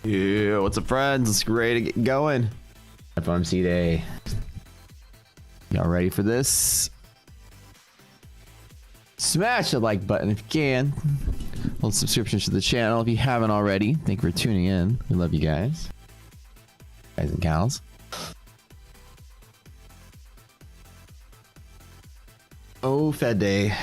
Yeah, what's up, friends? Let's get ready to get going. FOMC day. Y'all ready for this? Smash the like button if you can. Hold subscriptions to the channel if you haven't already. Thank you for tuning in. We love you guys. Guys and gals. Oh, Fed day.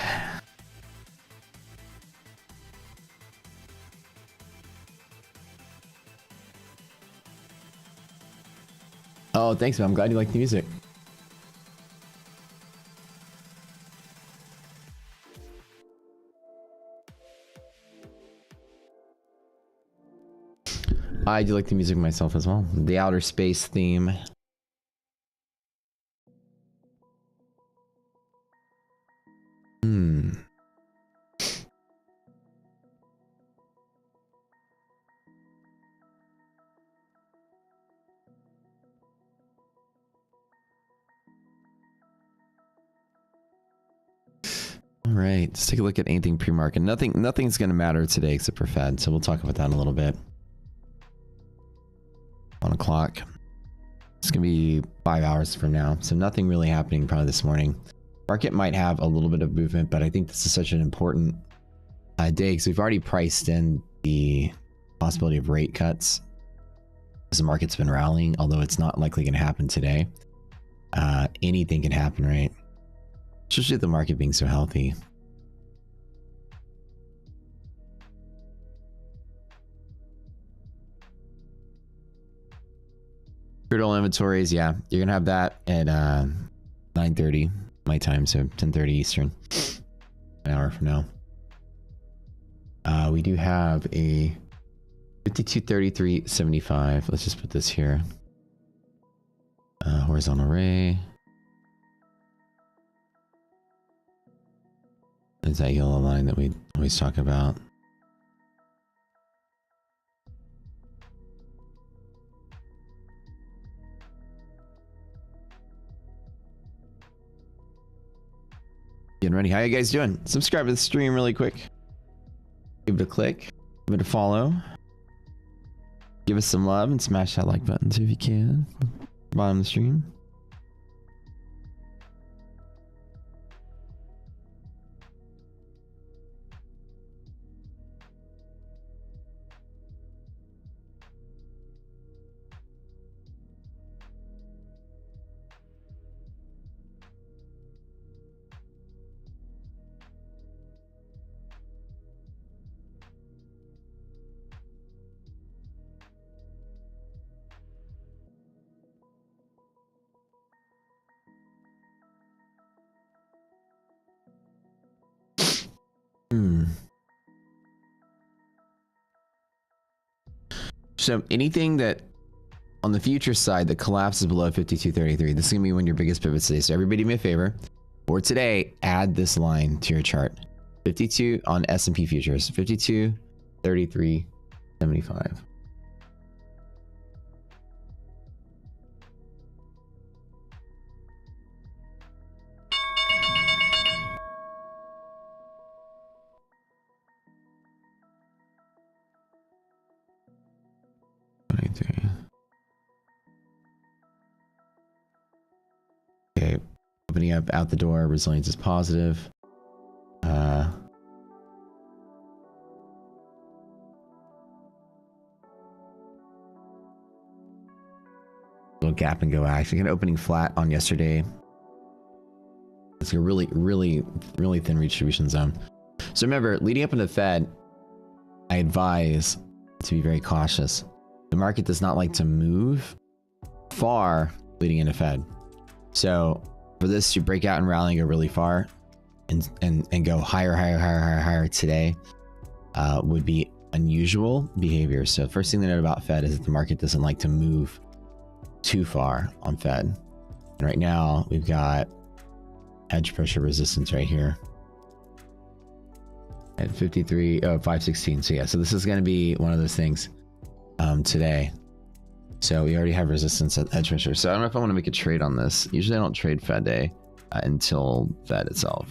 Oh, thanks, man. I'm glad you like the music. I do like the music myself as well. The outer space theme. All right, let's take a look at anything pre-market. Nothing's going to matter today except for Fed, so we'll talk about that in a little bit. 1 o'clock. It's going to be 5 hours from now, so nothing really happening probably this morning. Market might have a little bit of movement, but I think this is such an important day because we've already priced in the possibility of rate cuts as the market's been rallying, although it's not likely going to happen today. Anything can happen, right? Especially the market being so healthy. Crude oil inventories, yeah, you're gonna have that at 9:30 my time, so 10:30 Eastern, an hour from now. We do have a 52.33.75. Let's just put this here. Horizontal ray. Is that yellow line that we always talk about? Getting ready. How you guys doing? Subscribe to the stream really quick. Give it a click. Give it a follow. Give us some love and smash that like button too if you can. Bottom of the stream. So anything that on the future side that collapses below 52.33, this is gonna be one of your biggest pivots today. So everybody do me a favor. For today, add this line to your chart. 52 on S&P futures. 52.33.75. Okay, opening up out the door, resilience is positive. Little gap and go action. Again, opening flat on yesterday. It's a really thin redistribution zone. So remember, leading up into the Fed, I advise to be very cautious. The market does not like to move far leading into Fed. So for this to break out and rally and go really far and go higher today would be unusual behavior. So first thing to note about Fed is that the market doesn't like to move too far on Fed. And right now we've got edge pressure resistance right here at 516. So yeah, so this is going to be one of those things today. So we already have resistance at edge pressure. So I don't know if I want to make a trade on this. Usually I don't trade Fed day until Fed itself.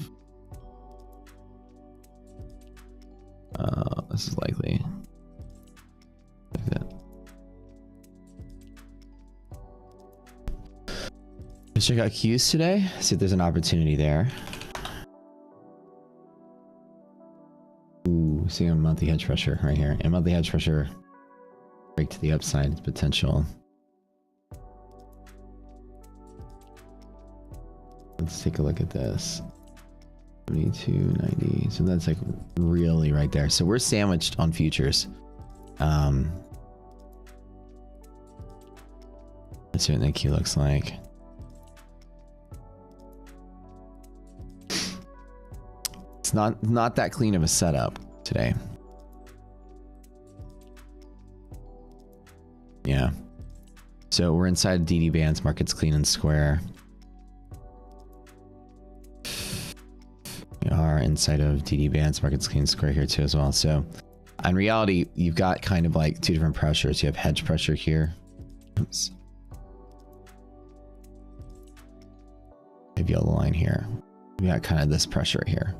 This is likely like that. Let's check out Qs today. See if there's an opportunity there. Ooh, seeing a monthly hedge pressure right here. And monthly hedge pressure break to the upside potential. Let's take a look at this. 72.90. So that's like really right there. So we're sandwiched on futures. Let's see what the Q looks like. It's not that clean of a setup today. Yeah. So we're inside DD bands, market's clean and square. We are inside of DD bands, market's clean and square here too as well. So in reality, you've got kind of like two different pressures. You have hedge pressure here. Oops. You have yellow line here. We got kind of this pressure here.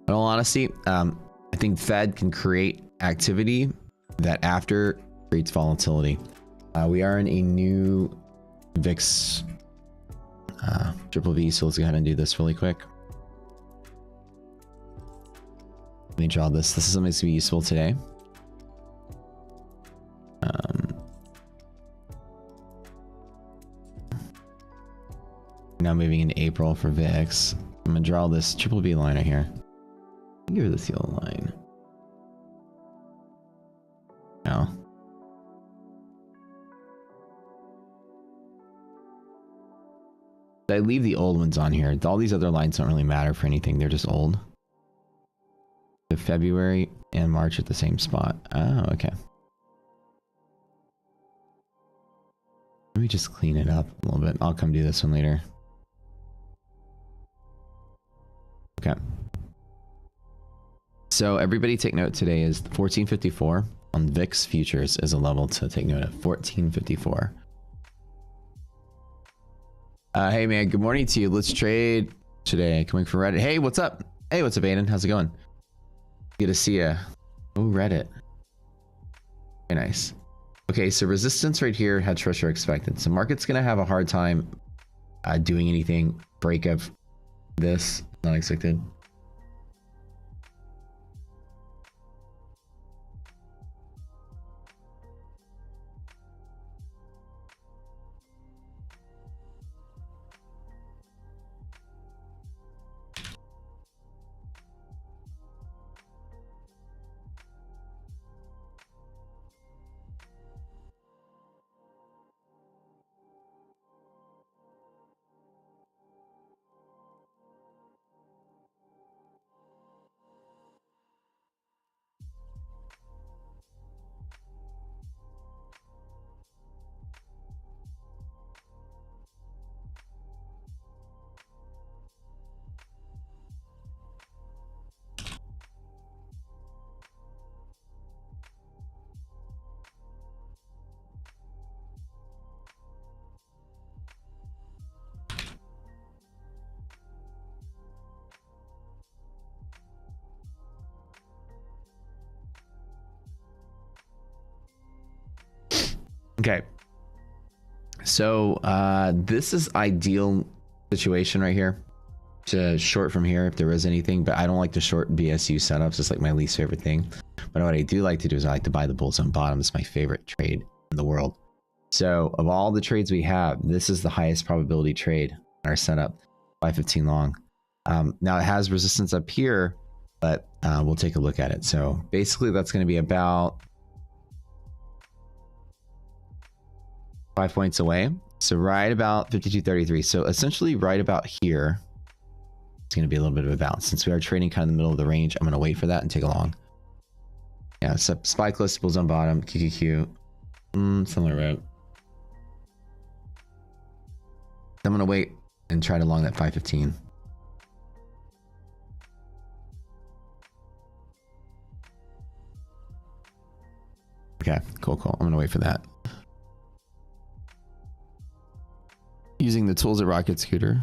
In all honesty, I think Fed can create activity that after creates volatility. We are in a new VIX triple V, so let's go ahead and do this really quick. Let me draw this. This is something that's going to be useful today. Now moving into April for VIX. I'm going to draw this triple V line right here. Give her this yellow line. Now. I leave the old ones on here. All these other lines don't really matter for anything. They're just old. So February and March at the same spot. Oh, okay. Let me just clean it up a little bit. I'll come do this one later. Okay. So everybody take note today is 1454 on VIX futures is a level to take note of. 1454. Hey man, good morning to you. Let's trade today. Coming from Reddit. Hey, what's up? Hey, what's up, Aiden? How's it going? Good to see ya. Oh, Reddit. Very nice. Okay, so resistance right here, hedge pressure expected. So market's gonna have a hard time doing anything. Break of this, not expected. Okay. So this is ideal situation right here to short from here if there is anything, but I don't like to short BSU setups. It's like my least favorite thing. But what I do like to do is I like to buy the bulls on bottom. It's my favorite trade in the world. So of all the trades we have, this is the highest probability trade in our setup, 515 long. Now it has resistance up here, but we'll take a look at it. So basically that's going to be about 5 points away. So right about 52.33. So essentially right about here, it's going to be a little bit of a bounce. Since we are trading kind of in the middle of the range, I'm going to wait for that and take a long. Yeah, so spike list, bulls on bottom, QQQ, similar route. I'm going to wait and try to long that 515. Okay, cool. I'm going to wait for that. Using the tools at Rocket Scooter.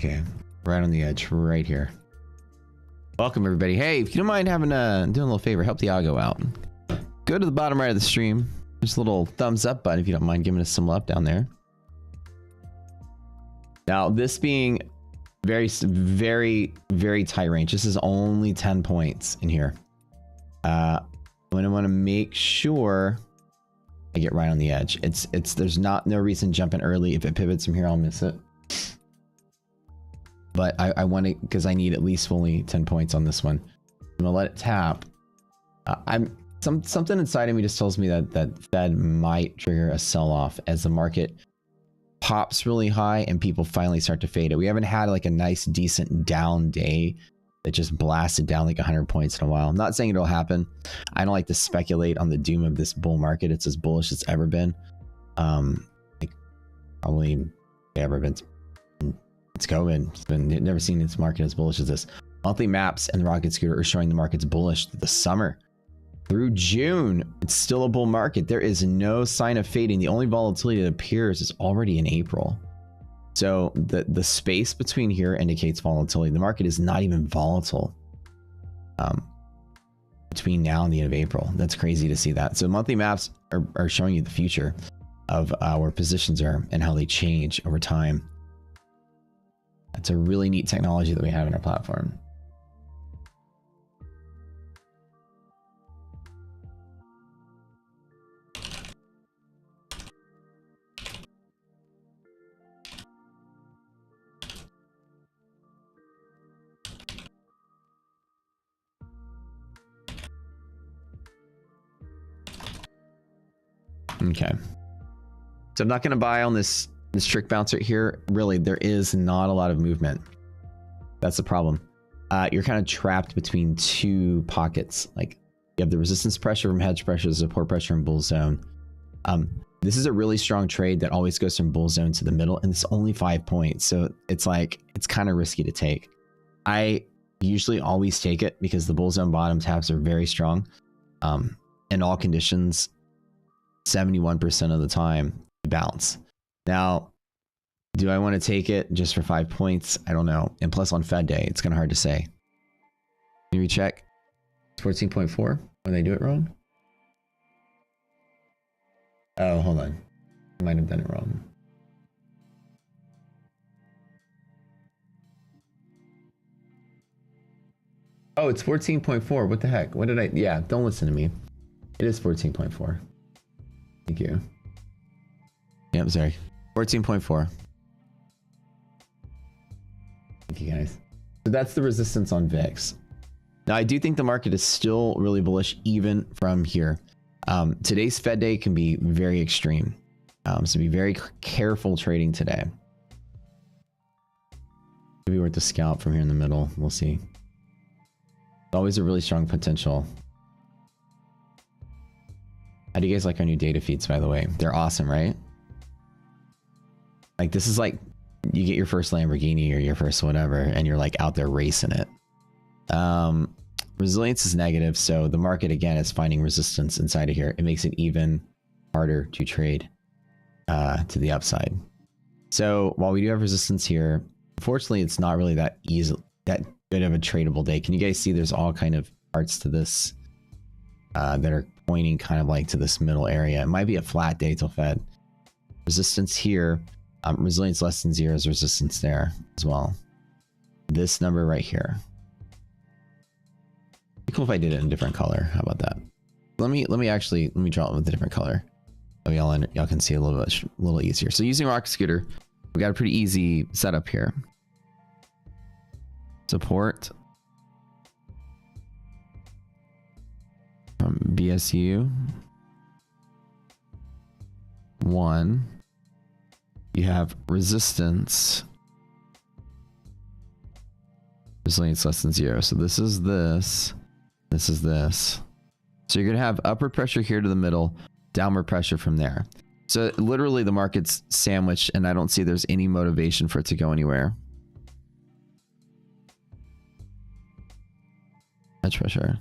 Okay, right on the edge, right here. Welcome everybody. Hey, if you don't mind having doing a little favor, help the algo out. Go to the bottom right of the stream. There's a little thumbs up button if you don't mind giving us some love down there. Now, this being very tight range. This is only 10 points in here. I'm gonna want to make sure I get right on the edge. There's no reason jumping early. If it pivots from here, I'll miss it. But I want to, because I need at least fully 10 points on this one. I'm gonna let it tap. Something inside of me just tells me that Fed might trigger a sell-off as the market pops really high and people finally start to fade it. We haven't had like a nice, decent down day that just blasted down like 100 points in a while. I'm not saying it'll happen. I don't like to speculate on the doom of this bull market. It's as bullish as it's ever been. Like probably ever been. It's COVID. It's been never seen this market as bullish as this. Monthly maps and the rocket scooter are showing the market's bullish through the summer. Through June, it's still a bull market. There is no sign of fading. The only volatility that appears is already in April. So the space between here indicates volatility. The market is not even volatile between now and the end of April. That's crazy to see that. So monthly maps are showing you the future of where positions are and how they change over time. That's a really neat technology that we have in our platform. Okay, so I'm not going to buy on this trick bouncer here. Really, there is not a lot of movement. That's the problem. You're kind of trapped between two pockets. Like you have the resistance pressure from hedge pressure, the support pressure in bull zone. This is a really strong trade that always goes from bull zone to the middle, and it's only 5 points. So it's like, it's kind of risky to take. I usually always take it because the bull zone bottom taps are very strong. In all conditions, 71% of the time bounce. Now, do I want to take it just for 5 points? I don't know. And plus on Fed day, it's kind of hard to say. Can you recheck? 14.4 when they do it wrong? Oh, hold on. I might have done it wrong. Oh, it's 14.4. What the heck? What did I? Yeah, don't listen to me. It is 14.4. Thank you. Yep, sorry. 14.4. Thank you guys. So that's the resistance on VIX. Now, I do think the market is still really bullish even from here. Today's Fed day can be very extreme. So be very careful trading today. Maybe worth a scalp from here in the middle. We'll see. Always a really strong potential. How do you guys like our new data feeds, by the way? They're awesome, right? Like, this is like you get your first Lamborghini or your first whatever, and you're like out there racing it. Resilience is negative, so the market, again, is finding resistance inside of here. It makes it even harder to trade to the upside. So while we do have resistance here, unfortunately, it's not really that good of a tradable day. Can you guys see there's all kind of parts to this that are pointing kind of like to this middle area? It might be a flat day till Fed. Resistance here, resilience less than 0 is resistance there as well. This number right here. It'd be cool if I did it in a different color. How about that? Let me draw it with a different color. So y'all can see a little easier. So using Rocket Scooter, we got a pretty easy setup here. Support from BSU 1. You have resistance, resilience less than 0. So this is this. This is this. So you're gonna have upward pressure here to the middle, downward pressure from there. So literally the market's sandwiched, and I don't see there's any motivation for it to go anywhere. Hedge pressure.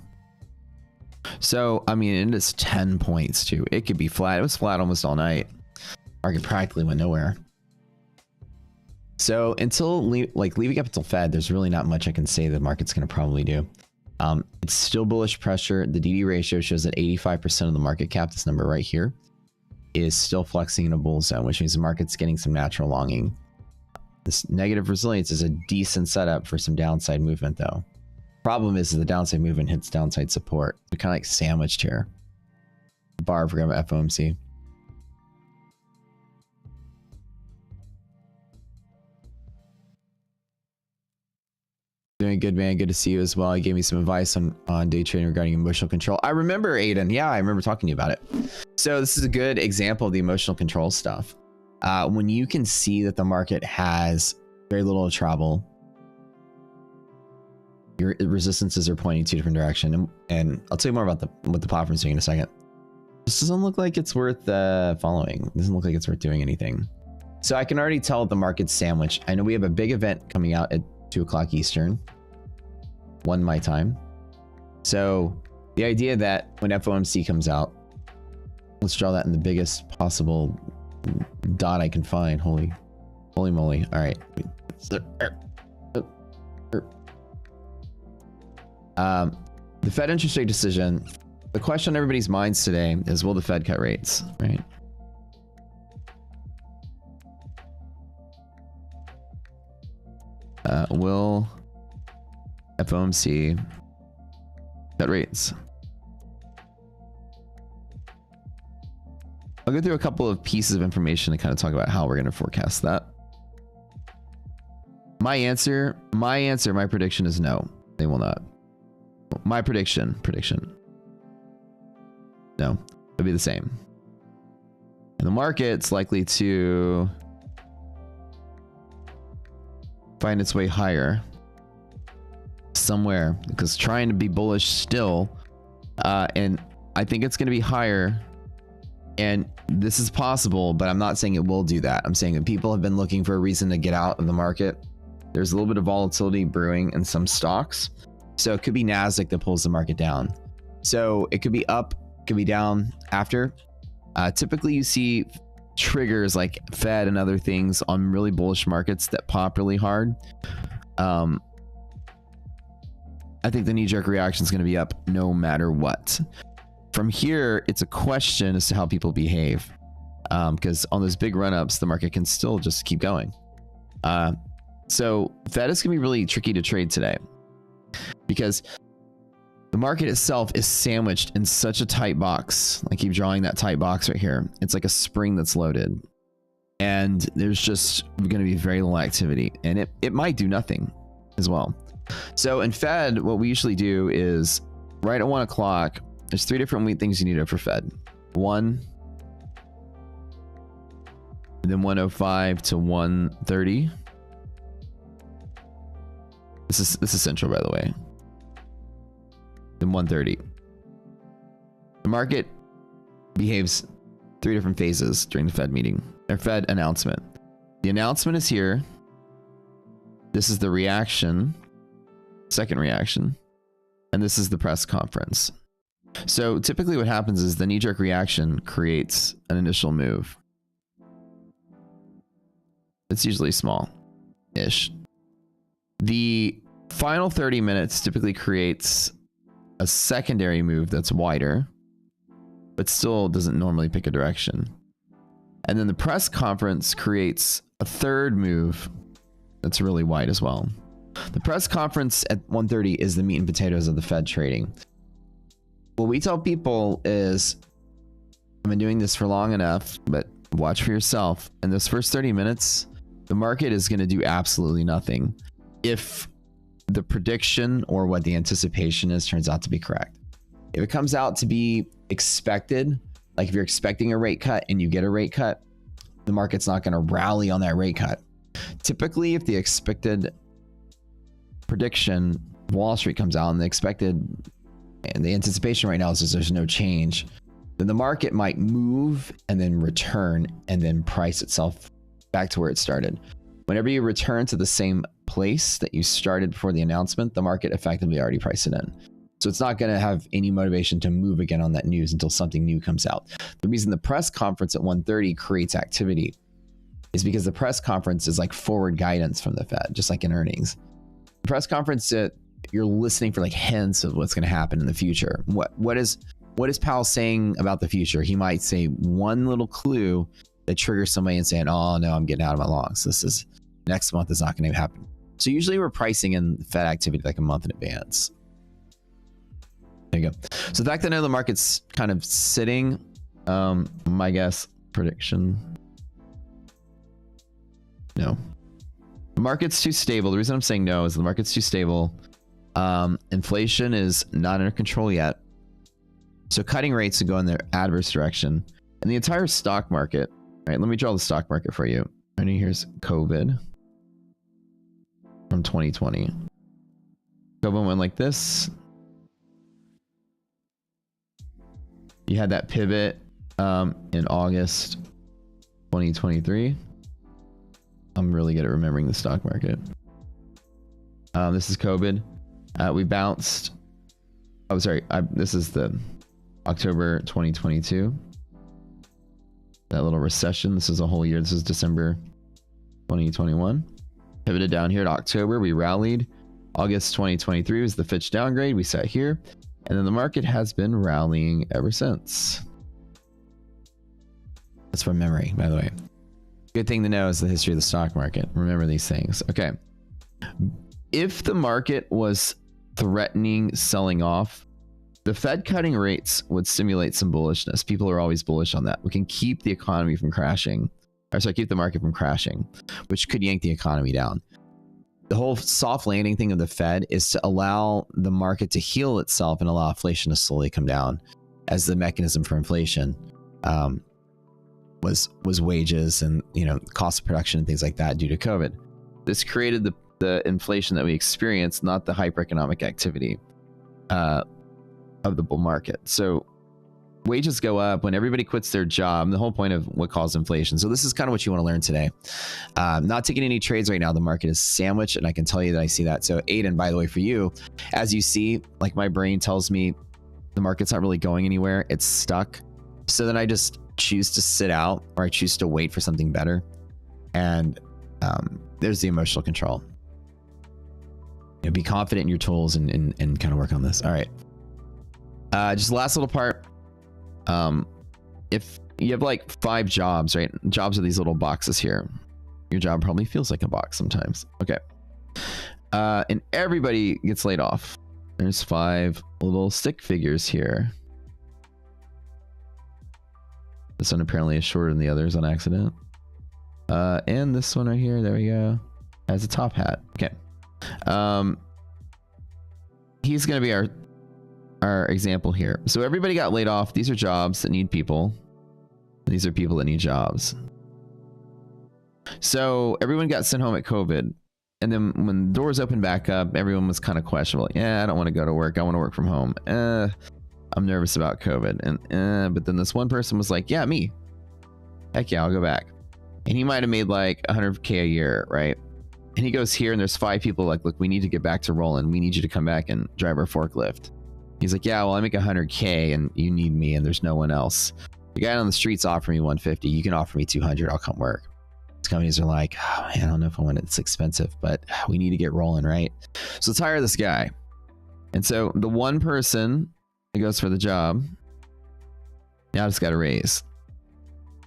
So, I mean, and it's 10 points too. It could be flat. It was flat almost all night. Market practically went nowhere. So until leaving up until Fed, there's really not much I can say the market's going to probably do. It's still bullish pressure. The DD ratio shows that 85% of the market cap, this number right here, is still flexing in a bull zone, which means the market's getting some natural longing. This negative resilience is a decent setup for some downside movement, though. Problem is the downside movement hits downside support. They're kind of like sandwiched here. Bar for FOMC. Doing good, man. Good to see you as well. You gave me some advice on day trading regarding emotional control. I remember, Aiden. Yeah, I remember talking to you about it. So this is a good example of the emotional control stuff. When you can see that the market has very little to travel, your resistances are pointing two different directions. And I'll tell you more about what the platform's doing in a second. This doesn't look like it's worth following. It doesn't look like it's worth doing anything. So I can already tell the market's sandwiched. I know we have a big event coming out at 2 o'clock Eastern, 1 my time. So the idea that when FOMC comes out, let's draw that in the biggest possible dot I can find. Holy moly. All right. The Fed interest rate decision. The question on everybody's minds today is, will the Fed cut rates, right? Will FOMC cut rates? I'll go through a couple of pieces of information to kind of talk about how we're going to forecast that. My prediction is no, they will not. My prediction, no, it'll be the same. And the market's likely to find its way higher somewhere, because trying to be bullish still, and I think it's going to be higher, and this is possible, but I'm not saying it will do that. I'm saying that people have been looking for a reason to get out of the market. There's a little bit of volatility brewing in some stocks, so it could be Nasdaq that pulls the market down. So it could be up, could be down after. Typically you see triggers like Fed and other things on really bullish markets that pop really hard. I think the knee-jerk reaction is going to be up no matter what. From here, it's a question as to how people behave, because on those big run-ups, the market can still just keep going. So Fed is going to be really tricky to trade today, because the market itself is sandwiched in such a tight box. I keep drawing that tight box right here. It's like a spring that's loaded, and there's just going to be very little activity, and it might do nothing as well. So in Fed, what we usually do is right at 1 o'clock, there's 3 different things you need to know for Fed. 1, and then 105 to 130. This is central, by the way. Then 130. The market behaves 3 different phases during the Fed meeting, or Fed announcement. The announcement is here. This is the reaction, second reaction, and this is the press conference. So typically what happens is the knee-jerk reaction creates an initial move. It's usually small-ish. The final 30 minutes typically creates a secondary move that's wider, but still doesn't normally pick a direction. And then the press conference creates a third move that's really wide as well. The press conference at 1:30 is the meat and potatoes of the Fed trading. What we tell people is, I've been doing this for long enough, but watch for yourself. In those first 30 minutes, the market is going to do absolutely nothing if the prediction or what the anticipation is turns out to be correct. If it comes out to be expected, like if you're expecting a rate cut and you get a rate cut, the market's not going to rally on that rate cut. Typically, if the expected prediction, Wall Street comes out and the expected and the anticipation right now is there's no change, then the market might move and then return and then price itself back to where it started. Whenever you return to the same place that you started before the announcement, the market effectively already priced it in. So it's not going to have any motivation to move again on that news until something new comes out. The reason the press conference at 1:30 creates activity is because the press conference is like forward guidance from the Fed, just like in earnings. The press conference, you're listening for like hints of what's going to happen in the future. What is Powell saying about the future? He might say one little clue that triggers somebody and saying, oh no, I'm getting out of my longs. This is next month is not going to happen. So usually we're pricing in Fed activity like a month in advance. There you go. So the fact that I know the market's kind of sitting, my guess, prediction, no. The market's too stable. The reason I'm saying no is the market's too stable. Inflation is not under control yet. So cutting rates to go in the adverse direction. And the entire stock market, right? Let me draw the stock market for you. And here's COVID from 2020. COVID went like this. You had that pivot in August 2023. I'm really good at remembering the stock market. This is COVID. We bounced. Oh, sorry. This is the October 2022. That little recession. This is a whole year. This is December 2021. Pivoted down here to October. We rallied. August 2023 was the Fitch downgrade. We sat here. And then the market has been rallying ever since. That's from memory, by the way. Good thing to know is the history of the stock market. Remember these things. Okay. If the market was threatening selling off, the Fed cutting rates would stimulate some bullishness. People are always bullish on that. We can keep the economy from crashing. Or sorry, keep the market from crashing, which could yank the economy down. The whole soft landing thing of the Fed is to allow the market to heal itself and allow inflation to slowly come down, as the mechanism for inflation was wages and cost of production and things like that due to COVID. This created the inflation that we experienced, not the hypereconomic activity of the bull market. So wages go up when everybody quits their job, the whole point of what caused inflation. So this is kind of what you want to learn today. Not taking any trades right now. The market is sandwiched, and I can tell you that I see that. So Aiden, by the way, for you, as you see, like my brain tells me the market's not really going anywhere. It's stuck. So then I just choose to sit out, or I choose to wait for something better. And there's the emotional control. Be confident in your tools and kind of work on this. All right. Just the last little part. If you have like 5 jobs, right? Jobs are these little boxes here. Your job probably feels like a box sometimes. Okay. And everybody gets laid off. There's 5 little stick figures here. This one apparently is shorter than the others on accident. And this one right here, there we go, has a top hat. Okay. He's going to be our example here. So everybody got laid off. These are jobs that need people. These are people that need jobs. So everyone got sent home at COVID. And then when the doors opened back up, everyone was kind of questionable. Yeah, I don't want to go to work. I want to work from home. I'm nervous about COVID. And but then this one person was like, yeah, me. Heck yeah, I'll go back. And he might have made like 100K a year, right? And he goes here and there's 5 people like, look, we need to get back to rolling. We need you to come back and drive our forklift. He's like, yeah, well, I make 100K and you need me and there's no one else. The guy on the streets offered me 150. You can offer me 200. I'll come work. These companies are like, oh, man, I don't know if I want it. It's expensive, but we need to get rolling, right? So let's hire this guy. And so the one person that goes for the job now just got a raise.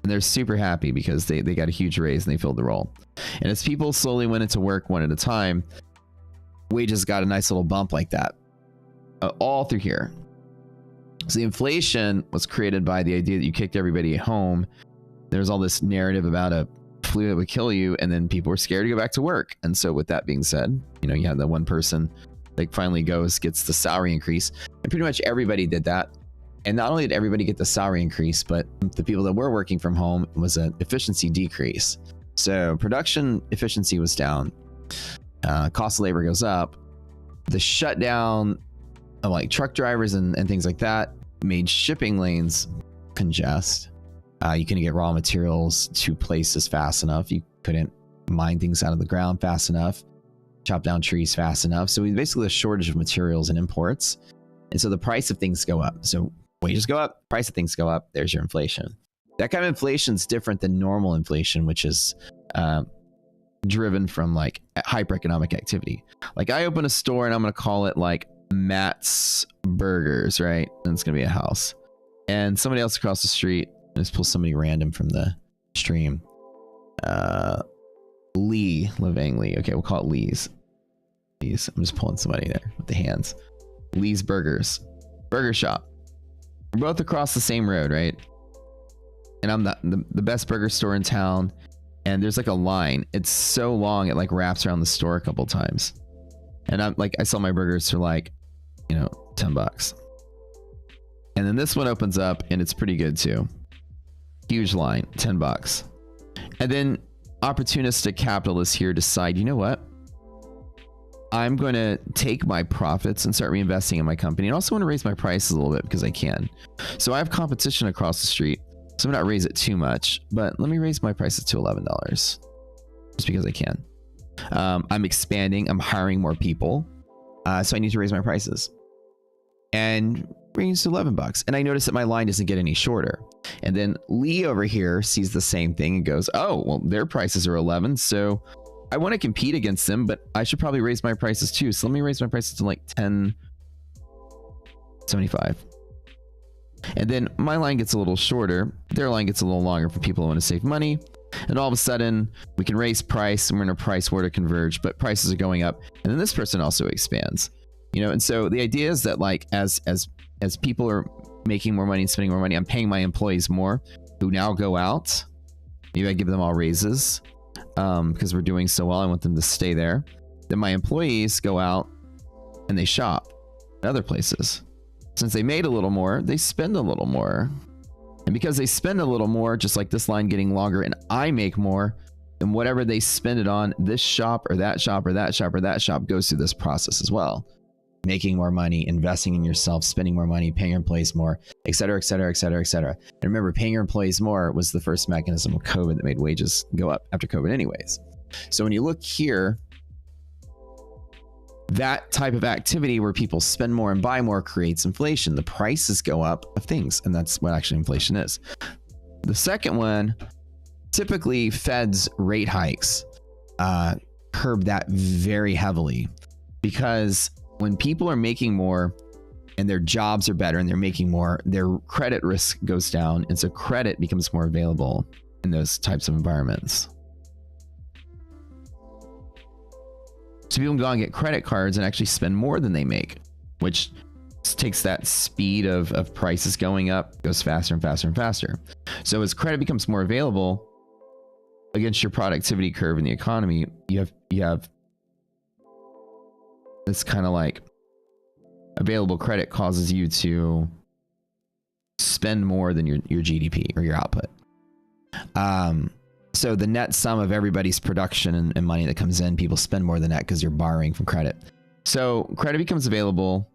And they're super happy because they got a huge raise and they filled the role. And as people slowly went into work one at a time, wages got a nice little bump like that. All through here. So the inflation was created by the idea that you kicked everybody home. There's all this narrative about a flu that would kill you, and then people were scared to go back to work. And so with that being said, you have that one person that finally gets the salary increase, and pretty much everybody did that. And not only did everybody get the salary increase, but the people that were working from home was an efficiency decrease. So production efficiency was down. Cost of labor goes up. The shutdown of like truck drivers and things like that made shipping lanes congest. You couldn't get raw materials to places fast enough. You couldn't mine things out of the ground fast enough, chop down trees fast enough. So we basically have a shortage of materials and imports. And so the price of things go up. So wages go up, price of things go up. There's your inflation. That kind of inflation is different than normal inflation, which is driven from like hypereconomic activity. Like I open a store and I'm going to call it like Matt's Burgers, right? And it's going to be a house. And somebody else across the street, let's pull somebody random from the stream. Lee, Lee. Okay, we'll call it Lee's. Lee's. I'm just pulling somebody there with the hands. Lee's Burgers. Burger shop. We're both across the same road, right? And I'm the best burger store in town. And there's like a line. It's so long, it like wraps around the store a couple times. And I'm like, I sell my burgers for like, you know, $10. And then this one opens up and it's pretty good too. Huge line, $10. And then opportunistic capitalists here decide, you know what? I'm going to take my profits and start reinvesting in my company. And also want to raise my prices a little bit because I can. So I have competition across the street. So I'm not raise it too much, but let me raise my prices to $11 just because I can. I'm expanding. I'm hiring more people. So I need to raise my prices and bring it to $11. And I notice that my line doesn't get any shorter. And then Lee over here sees the same thing and goes, oh, well, their prices are 11. So I want to compete against them, but I should probably raise my prices too. So let me raise my prices to like $10.75. And then my line gets a little shorter. Their line gets a little longer for people who want to save money. And all of a sudden we can raise price and we're in a price war to converge, but prices are going up. And then this person also expands, you know? And so the idea is that like, as people are making more money and spending more money, I'm paying my employees more who now go out. Maybe I give them all raises because we're doing so well. I want them to stay there. Then my employees go out and they shop at other places. Since they made a little more, they spend a little more. And because they spend a little more, just like this line getting longer and I make more, and whatever they spend it on, this shop or that shop or that shop or that shop goes through this process as well. Making more money, investing in yourself, spending more money, paying your employees more, et cetera, et cetera, et cetera, et cetera. And remember, paying your employees more was the first mechanism of COVID that made wages go up after COVID anyways. So when you look here, that type of activity where people spend more and buy more creates inflation. The prices go up of things, and that's what actually inflation is. The second one, typically Fed's rate hikes curb that very heavily, because when people are making more and their jobs are better and they're making more, their credit risk goes down, and so credit becomes more available in those types of environments. So people can go out and get credit cards and actually spend more than they make, which takes that speed of prices going up, goes faster and faster and faster. So as credit becomes more available against your productivity curve in the economy, you have this kind of like available credit causes you to spend more than your GDP or your output. So the net sum of everybody's production and money that comes in, people spend more than that because you're borrowing from credit. So credit becomes available,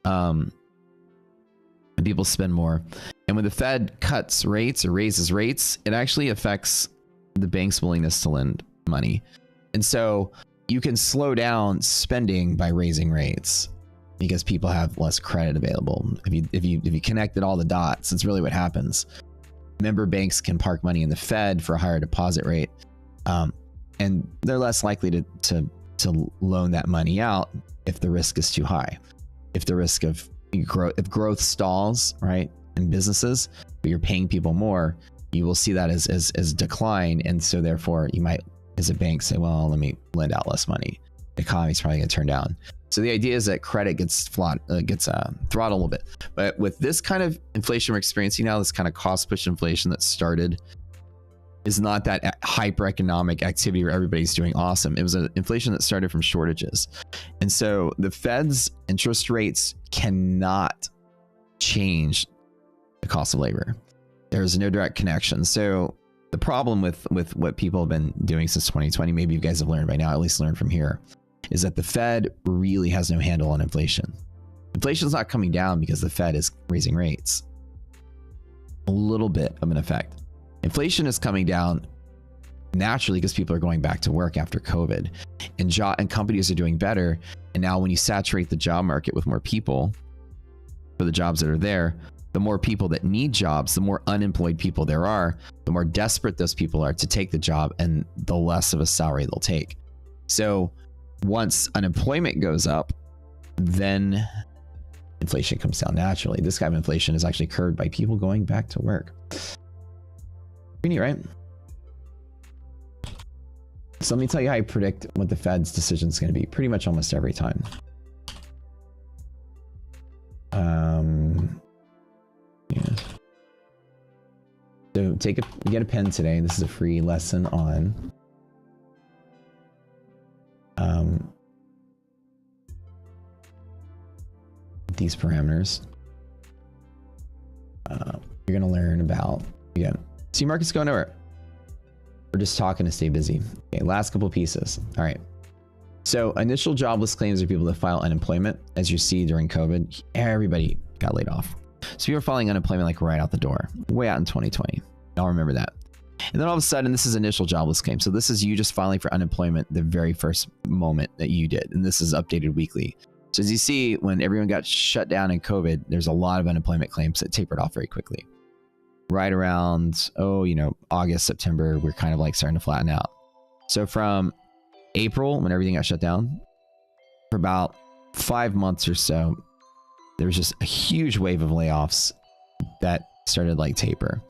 and people spend more. And when the Fed cuts rates or raises rates, it actually affects the bank's willingness to lend money. And so you can slow down spending by raising rates because people have less credit available. If you connected all the dots, it's really what happens. Member banks can park money in the Fed for a higher deposit rate, and they're less likely to loan that money out if the risk is too high. If the risk of growth stalls, right, in businesses, but you're paying people more, you will see that as decline, and so therefore you might, as a bank, say, well, let me lend out less money. The economy's probably going to turn down. So the idea is that credit gets throttled a little bit. But with this kind of inflation we're experiencing now, this kind of cost push inflation that started, is not that hyper-economic activity where everybody's doing awesome. It was an inflation that started from shortages. And so the Fed's interest rates cannot change the cost of labor. There's no direct connection. So the problem with what people have been doing since 2020, maybe you guys have learned by now, at least learned from here, is that the Fed really has no handle on inflation. Inflation is not coming down because the Fed is raising rates. A little bit of an effect. Inflation is coming down naturally because people are going back to work after COVID, and companies are doing better. And now when you saturate the job market with more people for the jobs that are there, the more people that need jobs, the more unemployed people there are, the more desperate those people are to take the job, and the less of a salary they'll take. So once unemployment goes up, then inflation comes down naturally. This kind of inflation is actually curbed by people going back to work. Pretty neat, right? So let me tell you how I predict what the Fed's decision is going to be pretty much almost every time. Yeah. So get a pen today. This is a free lesson on these parameters. You're going to learn about, again, see markets go nowhere. We're just talking to stay busy. Okay, last couple pieces. All right. So initial jobless claims are people that file unemployment. As you see during COVID, everybody got laid off. So people are filing unemployment like right out the door, way out in 2020. Y'all remember that. And then all of a sudden, this is initial jobless claim. So this is you just filing for unemployment the very first moment that you did. And this is updated weekly. So as you see, when everyone got shut down in COVID, there's a lot of unemployment claims that tapered off very quickly. Right around, August, September, we're kind of like starting to flatten out. So from April, when everything got shut down, for about 5 months or so, there was just a huge wave of layoffs that started like taper.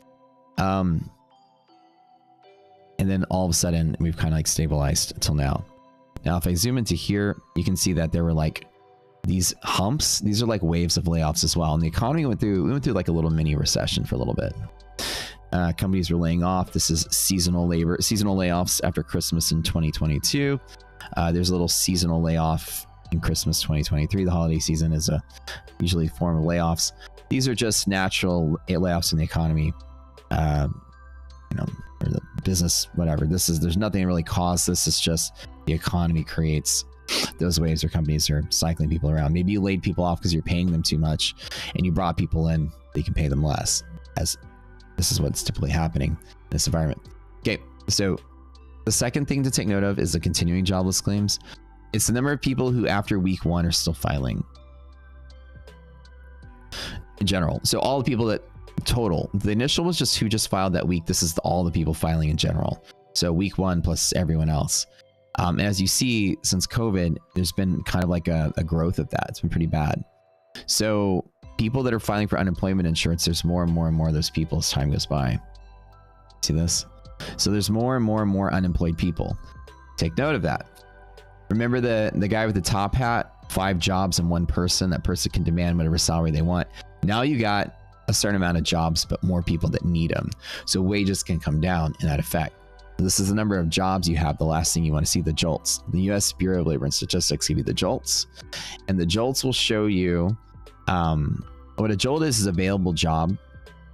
And then all of a sudden, we've kind of like stabilized until now. Now, if I zoom into here, you can see that there were like these humps. These are like waves of layoffs as well. And the economy went through like a little mini recession for a little bit. Companies were laying off. This is seasonal layoffs after Christmas in 2022. There's a little seasonal layoff in Christmas 2023. The holiday season is usually a form of layoffs. These are just natural layoffs in the economy, or the business, whatever. There's nothing that really caused this. It's just the economy creates those waves where companies are cycling people around. Maybe you laid people off because you're paying them too much, and you brought people in that you can pay them less. As this is what's typically happening in this environment. Okay, so the second thing to take note of is the continuing jobless claims. It's the number of people who after week 1 are still filing in general. So all the people that total, the initial was just who just filed that week. This is all the people filing in general. So week 1 plus everyone else. And as you see, since COVID, there's been kind of like a growth of that. It's been pretty bad. So people that are filing for unemployment insurance, there's more and more and more of those people as time goes by. See this? So there's more and more and more unemployed people. Take note of that. Remember the guy with the top hat, 5 jobs and 1 person. That person can demand whatever salary they want. Now you got a certain amount of jobs, but more people that need them. So wages can come down in that effect. This is the number of jobs you have. The last thing you want to see, the JOLTS. The U.S. Bureau of Labor and Statistics give you the JOLTS. And the JOLTS will show you what a JOLT is available job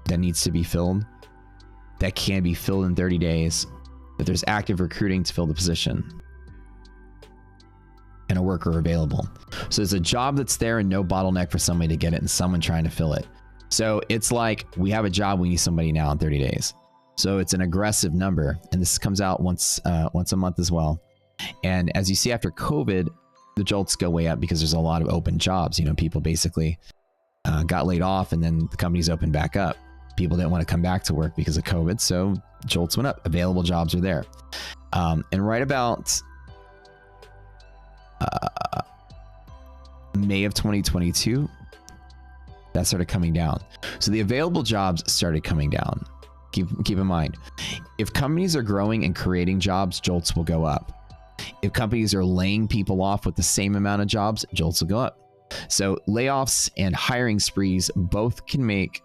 that needs to be filled, that can be filled in 30 days, that there's active recruiting to fill the position, and a worker available. So there's a job that's there and no bottleneck for somebody to get it and someone trying to fill it. So it's like, we have a job, we need somebody now in 30 days. So it's an aggressive number, and this comes out once a month as well. And as you see after COVID, the JOLTS go way up because there's a lot of open jobs. People basically got laid off, and then the companies opened back up. People didn't want to come back to work because of COVID, so JOLTS went up. Available jobs are there. And right about May of 2022, that started coming down. So the available jobs started coming down. Keep in mind, if companies are growing and creating jobs, JOLTS will go up. If companies are laying people off with the same amount of jobs, JOLTS will go up. So layoffs and hiring sprees both can make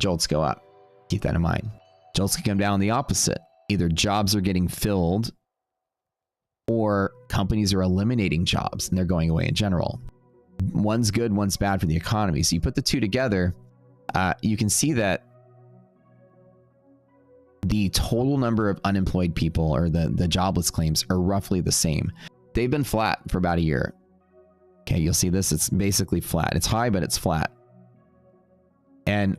JOLTS go up. Keep that in mind. JOLTS can come down the opposite. Either jobs are getting filled or companies are eliminating jobs and they're going away in general. One's good, one's bad for the economy. So you put the two together, you can see that the total number of unemployed people, or the jobless claims, are roughly the same. They've been flat for about a year. Okay, you'll see this. It's basically flat. It's high, but it's flat. And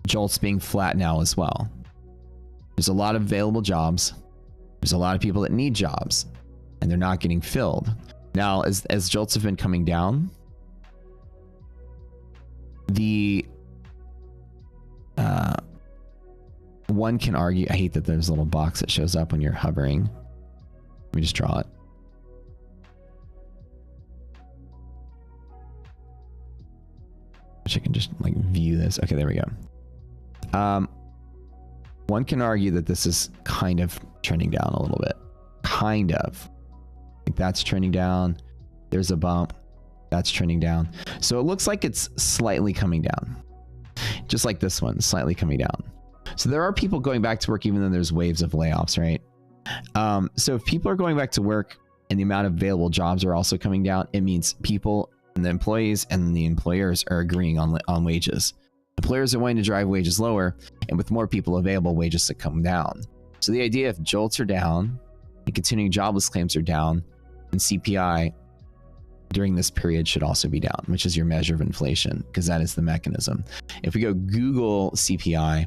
JOLTS being flat now as well. There's a lot of available jobs. There's a lot of people that need jobs, and they're not getting filled. Now, as JOLTS have been coming down, The one can argue, I hate that there's a little box that shows up when you're hovering. Let me just draw it. Wish I can just like view this. Okay, there we go. One can argue that this is kind of trending down a little bit. Kind of. Like that's trending down. There's a bump. That's trending down. So it looks like it's slightly coming down. Just like this one, slightly coming down. So there are people going back to work even though there's waves of layoffs, right? So if people are going back to work and the amount of available jobs are also coming down, it means people and the employees and the employers are agreeing on wages. Employers are wanting to drive wages lower, and with more people available, wages to come down. So the idea if JOLTS are down and continuing jobless claims are down, and CPI during this period should also be down, which is your measure of inflation, because that is the mechanism. If we go Google CPI,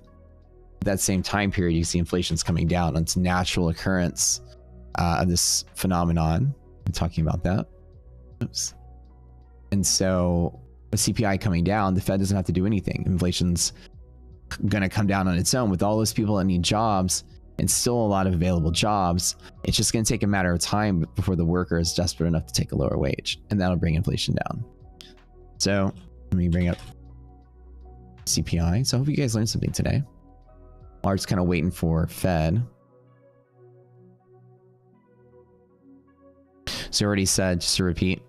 that same time period, you see inflation's coming down. It's a natural occurrence of this phenomenon. I'm talking about that. Oops. And so with CPI coming down, the Fed doesn't have to do anything. Inflation's going to come down on its own with all those people that need jobs and still a lot of available jobs. It's just going to take a matter of time before the worker is desperate enough to take a lower wage, and that'll bring inflation down. So let me bring up CPI. So I hope you guys learned something today. We're just kind of waiting for Fed. So I already said, just to repeat,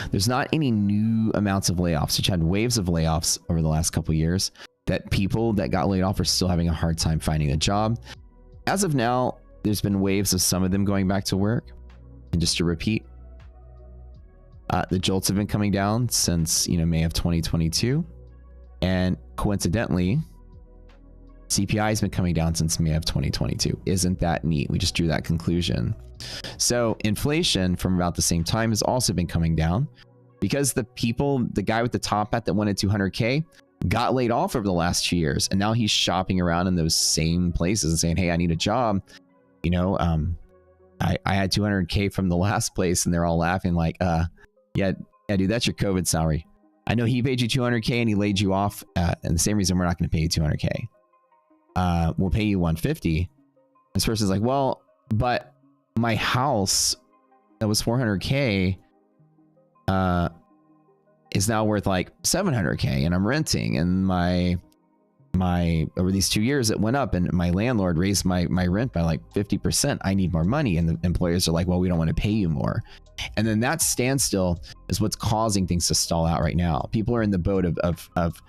there's not any new amounts of layoffs, which had waves of layoffs over the last couple of years, that people that got laid off are still having a hard time finding a job. As of now, there's been waves of some of them going back to work. And just to repeat, the JOLTS have been coming down since, May of 2022. And coincidentally, CPI has been coming down since May of 2022. Isn't that neat? We just drew that conclusion. So inflation from about the same time has also been coming down because the guy with the top hat that wanted 200K got laid off over the last 2 years. And now he's shopping around in those same places and saying, hey, I need a job. I had 200K from the last place, and they're all laughing like, yeah, dude, that's your COVID salary. I know he paid you 200K and he laid you off. And the same reason we're not going to pay you 200K. We'll pay you 150. This person's like, well, but my house that was 400K is now worth like 700K, and I'm renting, and my over these 2 years it went up, and my landlord raised my rent by like 50%. I need more money, and the employers are like, well, we don't want to pay you more. And then that standstill is what's causing things to stall out right now. People are in the boat of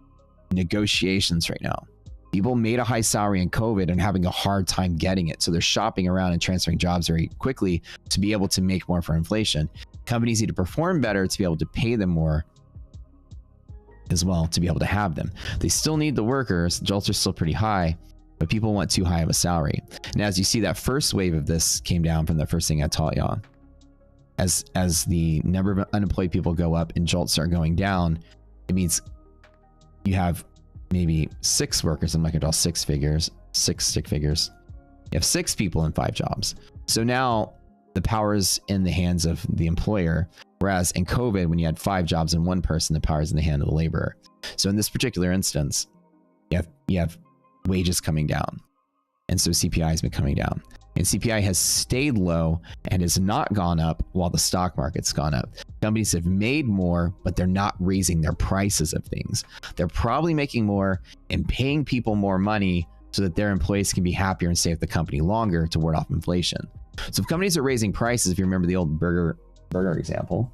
negotiations right now. People made a high salary in COVID and having a hard time getting it. So they're shopping around and transferring jobs very quickly to be able to make more for inflation. Companies need to perform better to be able to pay them more as well, to be able to have them. They still need the workers. JOLTS are still pretty high, but people want too high of a salary. And as you see, that first wave of this came down from the first thing I taught y'all. As the number of unemployed people go up and JOLTS start going down, it means you have maybe 6 workers. I'm not gonna draw 6 figures, 6 stick figures. You have 6 people in 5 jobs. So now the power is in the hands of the employer. Whereas in COVID, when you had 5 jobs and 1 person, the power is in the hand of the laborer. So in this particular instance, you have wages coming down. And so CPI has been coming down. And CPI has stayed low and has not gone up while the stock market's gone up. Companies have made more, but they're not raising their prices of things. They're probably making more and paying people more money so that their employees can be happier and stay at the company longer to ward off inflation. So if companies are raising prices, if you remember the old burger example,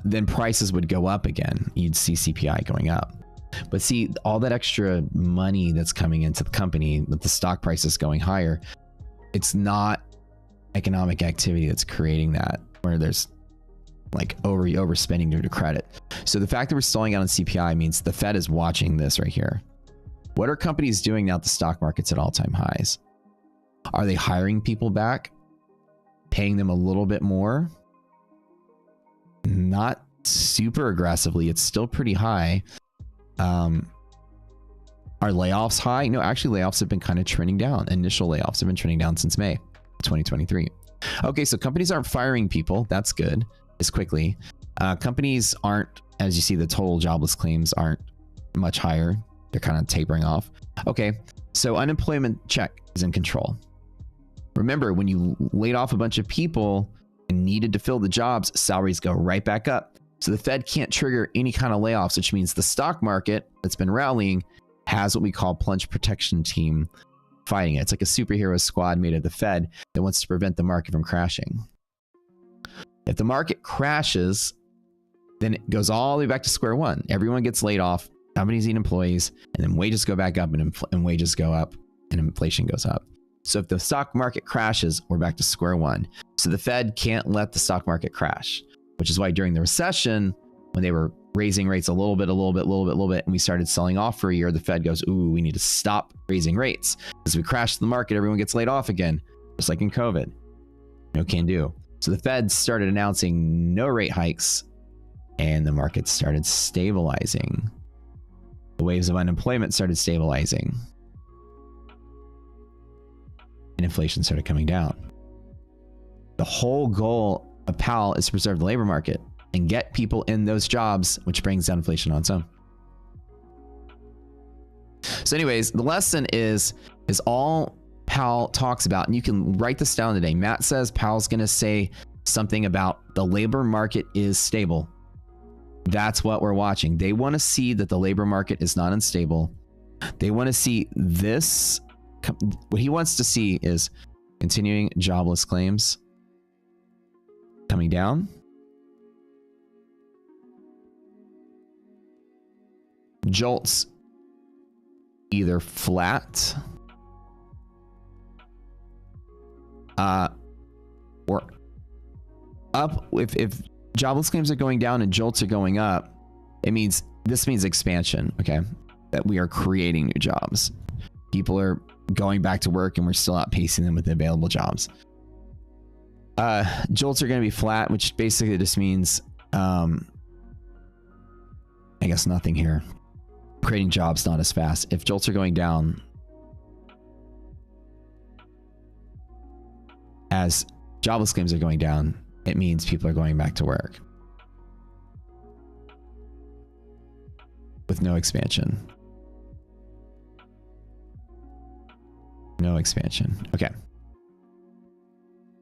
then prices would go up again. You'd see CPI going up. But see, all that extra money that's coming into the company with the stock prices going higher, it's not economic activity that's creating that, where there's like overspending due to credit. So the fact that we're stalling out on CPI means the Fed is watching this right here. What are companies doing now that the stock market's at all-time highs? Are they hiring people back? Paying them a little bit more? Not super aggressively. It's still pretty high. Are layoffs high? No, actually layoffs have been kind of trending down. Initial layoffs have been trending down since May 2023. Okay, so companies aren't firing people. That's good. As quickly. Companies aren't, as you see, the total jobless claims aren't much higher. They're kind of tapering off. Okay, so unemployment check is in control. Remember, when you laid off a bunch of people and needed to fill the jobs, salaries go right back up. So the Fed can't trigger any kind of layoffs, which means the stock market that's been rallying has what we call plunge protection team fighting it. It's like a superhero squad made of the Fed that wants to prevent the market from crashing. If the market crashes, then it goes all the way back to square one. Everyone gets laid off, companies need employees, and then wages go back up and wages go up and inflation goes up. So if the stock market crashes, we're back to square one. So the Fed can't let the stock market crash, which is why during the recession, when they were raising rates a little bit, and we started selling off for a year, the Fed goes, ooh, we need to stop raising rates. As we crash the market, everyone gets laid off again, just like in COVID. No can do. So the Fed started announcing no rate hikes and the market started stabilizing. The waves of unemployment started stabilizing. And inflation started coming down. The whole goal of Powell is to preserve the labor market and get people in those jobs, which brings down inflation on its own. So anyways, the lesson is all Powell talks about, and you can write this down today. Matt says Powell's going to say something about the labor market is stable. That's what we're watching. They want to see that the labor market is not unstable. They want to see this. What he wants to see is continuing jobless claims coming down. Jolts either flat or up. If jobless claims are going down and jolts are going up, this means expansion, okay? That we are creating new jobs. People are going back to work and we're still outpacing them with the available jobs. Jolts are going to be flat, which basically just means, I guess nothing here. Creating jobs not as fast. If jolts are going down, as jobless claims are going down, it means people are going back to work with no expansion. No expansion. Okay.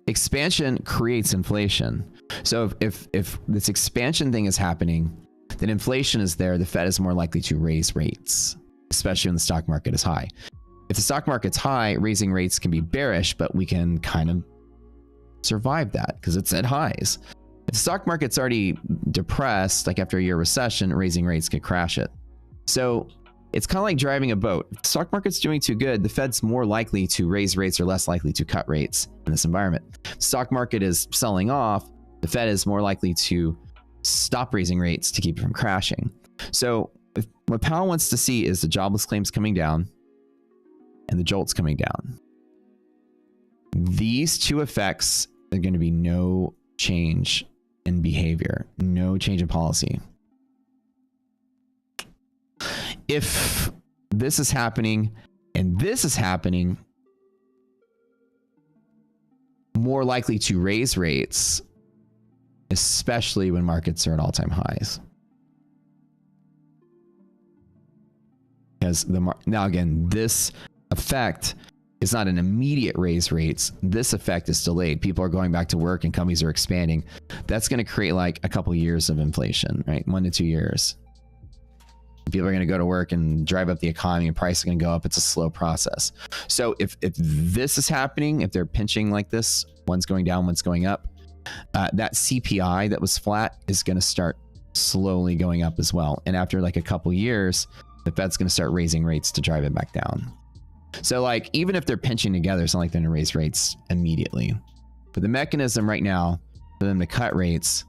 Expansion creates inflation. So if this expansion thing is happening, then inflation is there. The Fed is more likely to raise rates, especially when the stock market is high. If the stock market's high, raising rates can be bearish, but we can kind of survive that because it's at highs. If the stock market's already depressed, like after a year recession, raising rates could crash it. So it's kind of like driving a boat. If the stock market's doing too good, the Fed's more likely to raise rates or less likely to cut rates in this environment. If the stock market is selling off, the Fed is more likely to stop raising rates to keep it from crashing. So what Powell wants to see is the jobless claims coming down and the jolts coming down. These two effects are going to be no change in behavior, no change in policy. If this is happening and this is happening, more likely to raise rates, especially when markets are at all-time highs. Because now again, this effect is not an immediate raise rates. This effect is delayed. People are going back to work and companies are expanding. That's going to create like a couple of years of inflation, right? 1 to 2 years. People are going to go to work and drive up the economy and prices are going to go up. It's a slow process. So if this is happening, if they're pinching like this, one's going down, one's going up, that CPI that was flat is going to start slowly going up as well. And after like a couple years, the Fed's going to start raising rates to drive it back down. So like, even if they're pinching together, it's not like they're going to raise rates immediately. But the mechanism right now for them to cut rates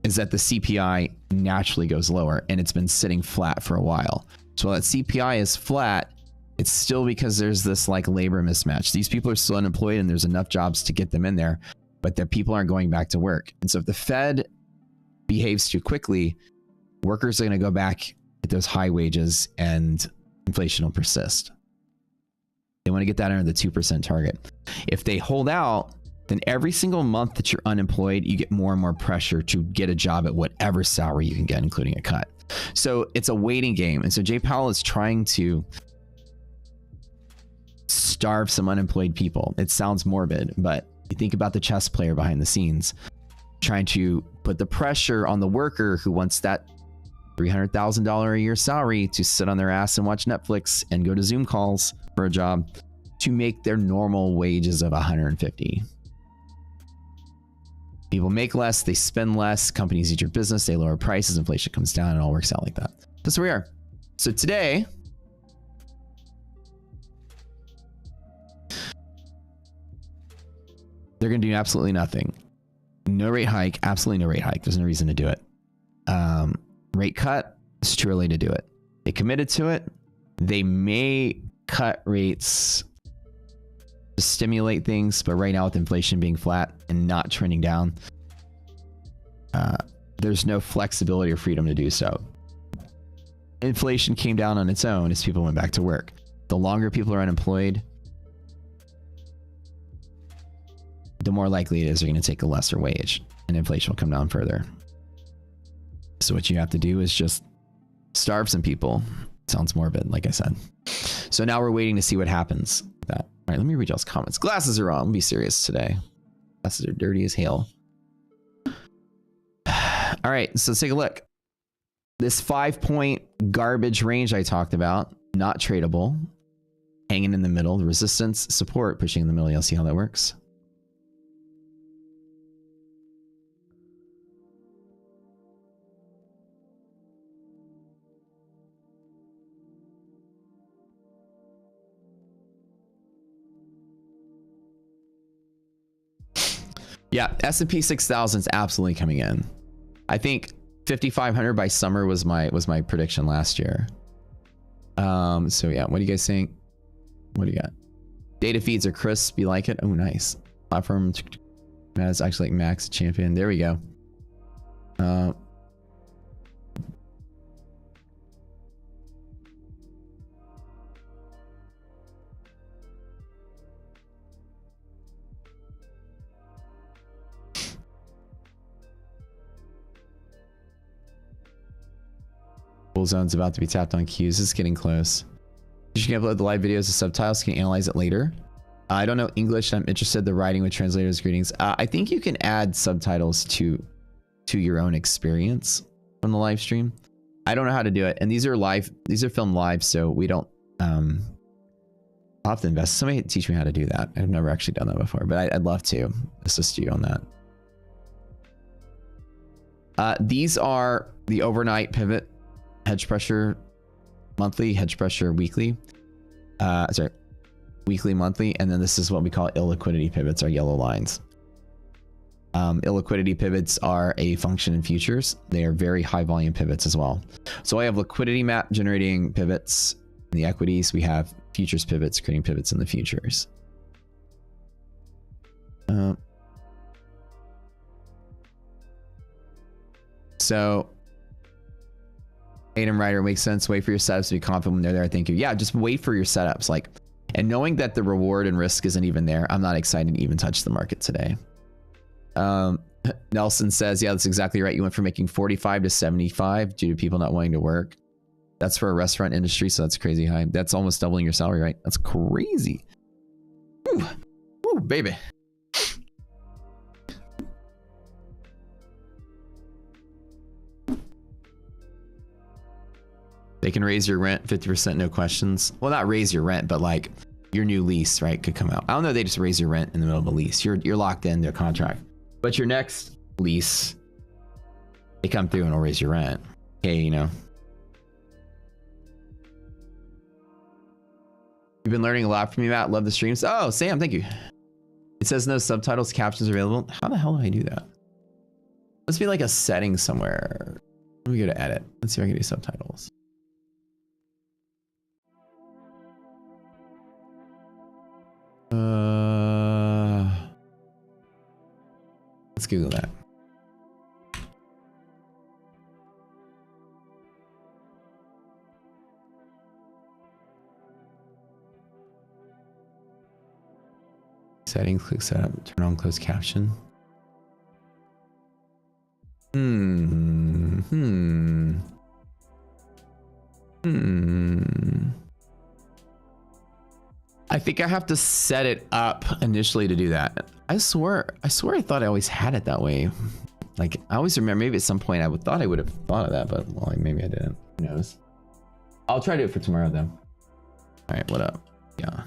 is that the CPI naturally goes lower, and it's been sitting flat for a while. So while that CPI is flat, it's still because there's this like labor mismatch. These people are still unemployed and there's enough jobs to get them in there, but the people aren't going back to work. And so if the Fed behaves too quickly, workers are going to go back at those high wages and inflation will persist. They want to get that under the 2% target. If they hold out, then every single month that you're unemployed, you get more and more pressure to get a job at whatever salary you can get, including a cut. So it's a waiting game. And so Jay Powell is trying to starve some unemployed people. It sounds morbid, but you think about the chess player behind the scenes, trying to put the pressure on the worker who wants that $300,000 a year salary to sit on their ass and watch Netflix and go to Zoom calls for a job to make their normal wages of 150. People make less, they spend less, companies eat your business, they lower prices, inflation comes down, it all works out like that. That's where we are. So today, they're going to do absolutely nothing. No rate hike, absolutely no rate hike. There's no reason to do it. Rate cut, it's too early to do it. They committed to it. They may cut rates to stimulate things, but right now with inflation being flat and not trending down, there's no flexibility or freedom to do so. Inflation came down on its own as people went back to work. The longer people are unemployed, the more likely it is they're going to take a lesser wage and inflation will come down further. So what you have to do is just starve some people. Sounds morbid, like I said. So now we're waiting to see what happens with that. All right, let me read y'all's comments. Glasses are on. Be serious today. Glasses are dirty as hell. All right, so let's take a look. This 5-point garbage range I talked about, not tradable, hanging in the middle, the resistance, support, pushing in the middle. You'll see how that works. Yeah, S&P 6000 is absolutely coming in. I think 5,500 by summer was my prediction last year. So yeah, what are you guys saying? What do you got? Data feeds are crisp. You like it? Oh, nice. Platform is actually like max champion. There we go. Zone's about to be tapped on cues. It's getting close. You can upload the live videos as subtitles. Can you analyze it later? I don't know English. I'm interested in the writing with translators. Greetings. I think you can add subtitles to your own experience from the live stream. I don't know how to do it. And these are live. These are filmed live, so we don't. I'll have to invest. Somebody teach me how to do that. I've never actually done that before, but I'd love to assist you on that. These are the overnight pivot. Hedge pressure monthly, hedge pressure weekly, weekly, monthly, and then this is what we call illiquidity pivots, our yellow lines. Illiquidity pivots are a function in futures. They are very high volume pivots as well. So I have liquidity map generating pivots in the equities. We have futures pivots creating pivots in the futures. So Adam Ryder, makes sense. Wait for your setups to be confident when they're there. Thank you. Yeah, just wait for your setups. Like, and knowing that the reward and risk isn't even there, I'm not excited to even touch the market today. Nelson says, yeah, that's exactly right. You went from making 45 to 75 due to people not wanting to work. That's for a restaurant industry, so that's crazy high. That's almost doubling your salary, right? That's crazy. Ooh, ooh, baby. They can raise your rent 50%, no questions. Well, not raise your rent, but like your new lease, right, could come out. I don't know. They just raise your rent in the middle of a lease. You're locked into a contract. But your next lease, they come through and will raise your rent. Okay, you know. You've been learning a lot from you, Matt. Love the streams. Oh, Sam, thank you. It says no subtitles, captions available. How the hell do I do that? Must be like a setting somewhere. Let me go to edit. Let's see if I can do subtitles. Let's Google that. Settings, click setup, turn on closed caption. I think I have to set it up initially to do that. I swear I thought I always had it that way. Like, I always remember, maybe at some point thought I would have thought of that, but well, maybe I didn't. Who knows? I'll try to do it for tomorrow though. All right, what up? Yeah.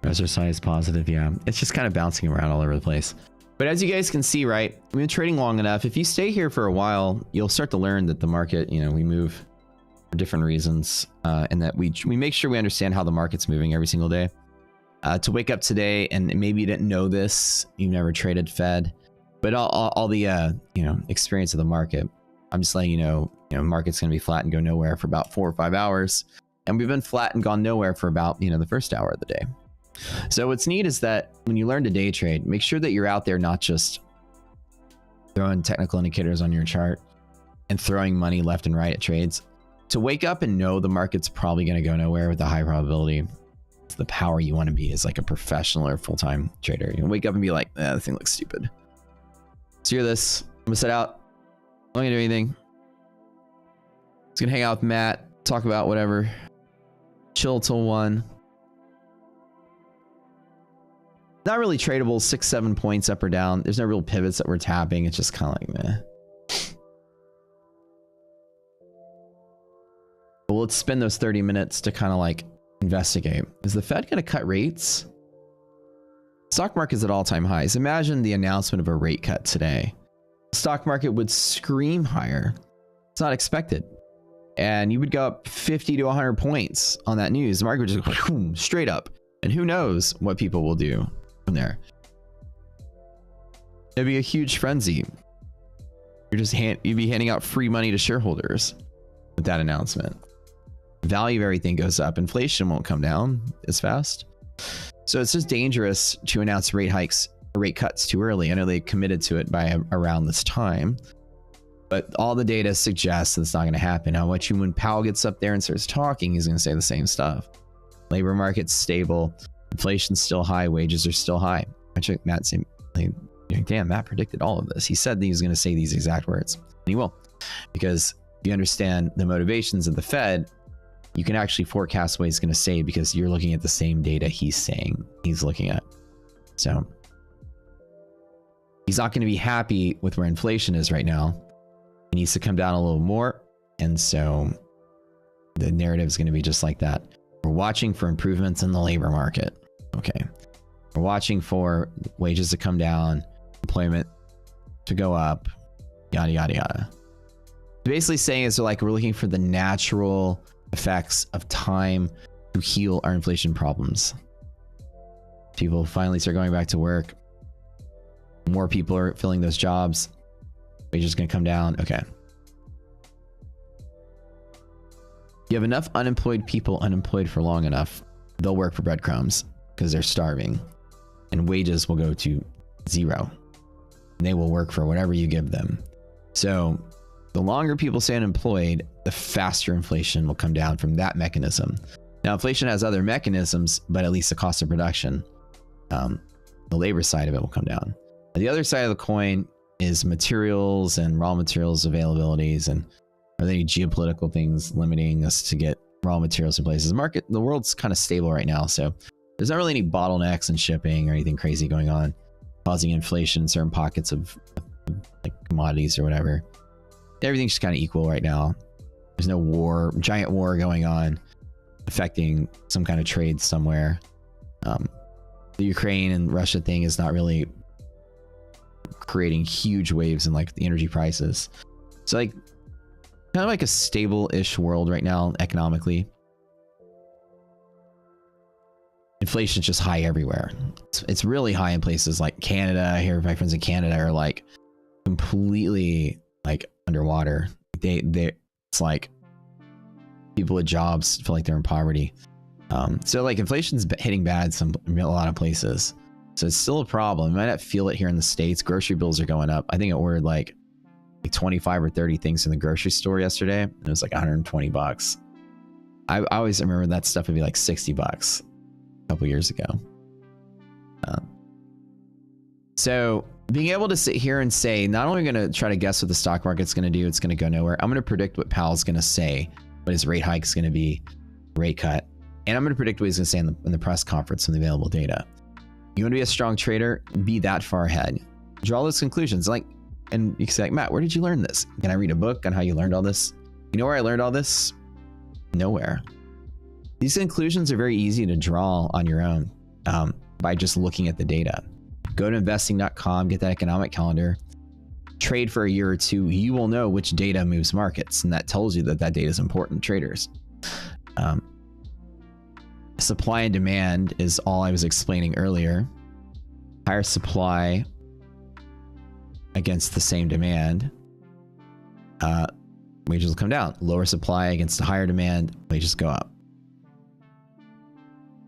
Exercise positive, yeah. It's just kind of bouncing around all over the place. But as you guys can see, right, we've been trading long enough. If you stay here for a while, you'll start to learn that the market, you know, we move for different reasons, and that we make sure we understand how the market's moving every single day. To wake up today, and maybe you didn't know this, you've never traded Fed, but all the you know, experience of the market, I'm just letting you know, market's going to be flat and go nowhere for about 4 or 5 hours, and we've been flat and gone nowhere for about, you know, the first hour of the day. So what's neat is that when you learn to day trade, make sure that you're out there not just throwing technical indicators on your chart and throwing money left and right at trades. To wake up and know the market's probably going to go nowhere with a high probability, it's the power you want to be as like a professional or full-time trader. You wake up and be like, the thing looks stupid. So hear this. I'm gonna set out. I'm not gonna do anything. Just gonna hang out with Matt, talk about whatever. Chill till 1. Not really tradable, 6-7 points up or down. There's no real pivots that we're tapping. It's just kind of like meh. But let's spend those 30 minutes to kind of like investigate. Is the Fed going to cut rates? Stock market is at all-time highs. Imagine the announcement of a rate cut today. The stock market would scream higher. It's not expected. And you would go up 50 to 100 points on that news. The market would just go boom, straight up. And who knows what people will do from there. It'd be a huge frenzy. You'd be handing out free money to shareholders with that announcement. Value of everything goes up. Inflation won't come down as fast. So it's just dangerous to announce rate hikes, rate cuts too early. I know they committed to it by around this time, but all the data suggests that it's not going to happen. Now, when Powell gets up there and starts talking, he's going to say the same stuff. Labor market's stable. Inflation's still high. Wages are still high. I checked Matt saying, damn, Matt predicted all of this. He said that he was going to say these exact words. And he will. Because if you understand the motivations of the Fed, you can actually forecast what he's going to say because you're looking at the same data he's looking at. So he's not going to be happy with where inflation is right now. He needs to come down a little more. And so the narrative is going to be just like that. We're watching for improvements in the labor market. Okay. We're watching for wages to come down, employment to go up, yada, yada, yada. Basically saying is like we're looking for the natural effects of time to heal our inflation problems. People finally start going back to work. More people are filling those jobs. Wages going to come down. Okay. You have enough unemployed people unemployed for long enough, they'll work for breadcrumbs because they're starving, and wages will go to 0. And they will work for whatever you give them. So the longer people stay unemployed, the faster inflation will come down from that mechanism. Now, inflation has other mechanisms, but at least the cost of production, the labor side of it will come down. The other side of the coin is materials and raw materials availabilities, and are there any geopolitical things limiting us to get raw materials in places? The world's kind of stable right now, so there's not really any bottlenecks in shipping or anything crazy going on, causing inflation in certain pockets of like commodities or whatever. Everything's just kind of equal right now. There's no giant war going on affecting some kind of trade somewhere. The Ukraine and Russia thing is not really creating huge waves in like the energy prices. So like kind of like a stable-ish world right now economically. Inflation's just high everywhere. It's really high in places like Canada. I hear my friends in Canada are like completely like underwater. It's like people with jobs feel like they're in poverty. So like inflation's hitting bad a lot of places. So it's still a problem. You might not feel it here in the States. Grocery bills are going up. I think I ordered like 25 or 30 things in the grocery store yesterday, and it was like 120 bucks. I always remember that stuff would be like 60 bucks a couple years ago. So being able to sit here and say, not only going to try to guess what the stock market's going to do, it's going to go nowhere. I'm going to predict what Powell's going to say, what his rate hike is going to be, rate cut. And I'm going to predict what he's going to say in the press conference from the available data. You want to be a strong trader? Be that far ahead. Draw those conclusions. And you can say, like, Matt, where did you learn this? Can I read a book on how you learned all this? You know where I learned all this? Nowhere. These conclusions are very easy to draw on your own by just looking at the data. Go to investing.com, get that economic calendar, trade for a year or two. You will know which data moves markets, and that tells you that data is important to traders. Supply and demand is all I was explaining earlier. Higher supply against the same demand, wages will come down. Lower supply against the higher demand, wages go up.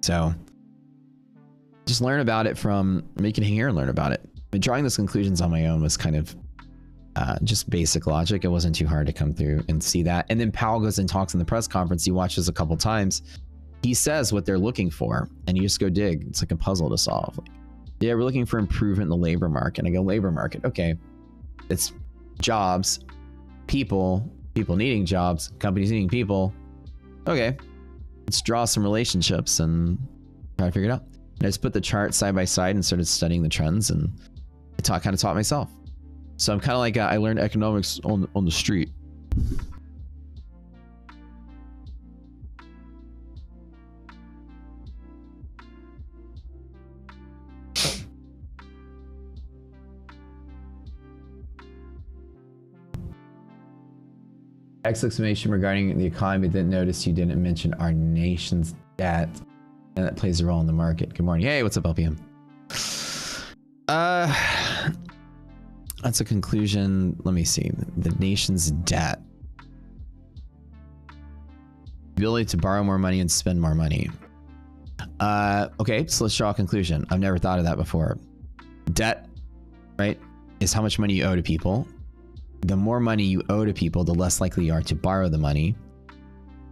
So just learn about it from making here and learn about it. But drawing those conclusions on my own was kind of just basic logic. It wasn't too hard to come through and see that. And then Powell goes and talks in the press conference. He watches a couple times. He says what they're looking for, and you just go dig. It's like a puzzle to solve. Like, yeah, we're looking for improvement in the labor market. And I go, labor market. Okay. It's jobs, people needing jobs, companies needing people. Okay. Let's draw some relationships and try to figure it out. And I just put the chart side by side and started studying the trends, and I kind of taught myself. So I'm kind of like, I learned economics on the street. Exclamation regarding the economy. Didn't notice you didn't mention our nation's debt, and that plays a role in the market. Good morning. Hey, what's up, LPM? That's a conclusion. Let me see. The nation's debt. Ability to borrow more money and spend more money. Okay, so let's draw a conclusion. I've never thought of that before. Debt, right, is how much money you owe to people. The more money you owe to people, the less likely you are to borrow the money.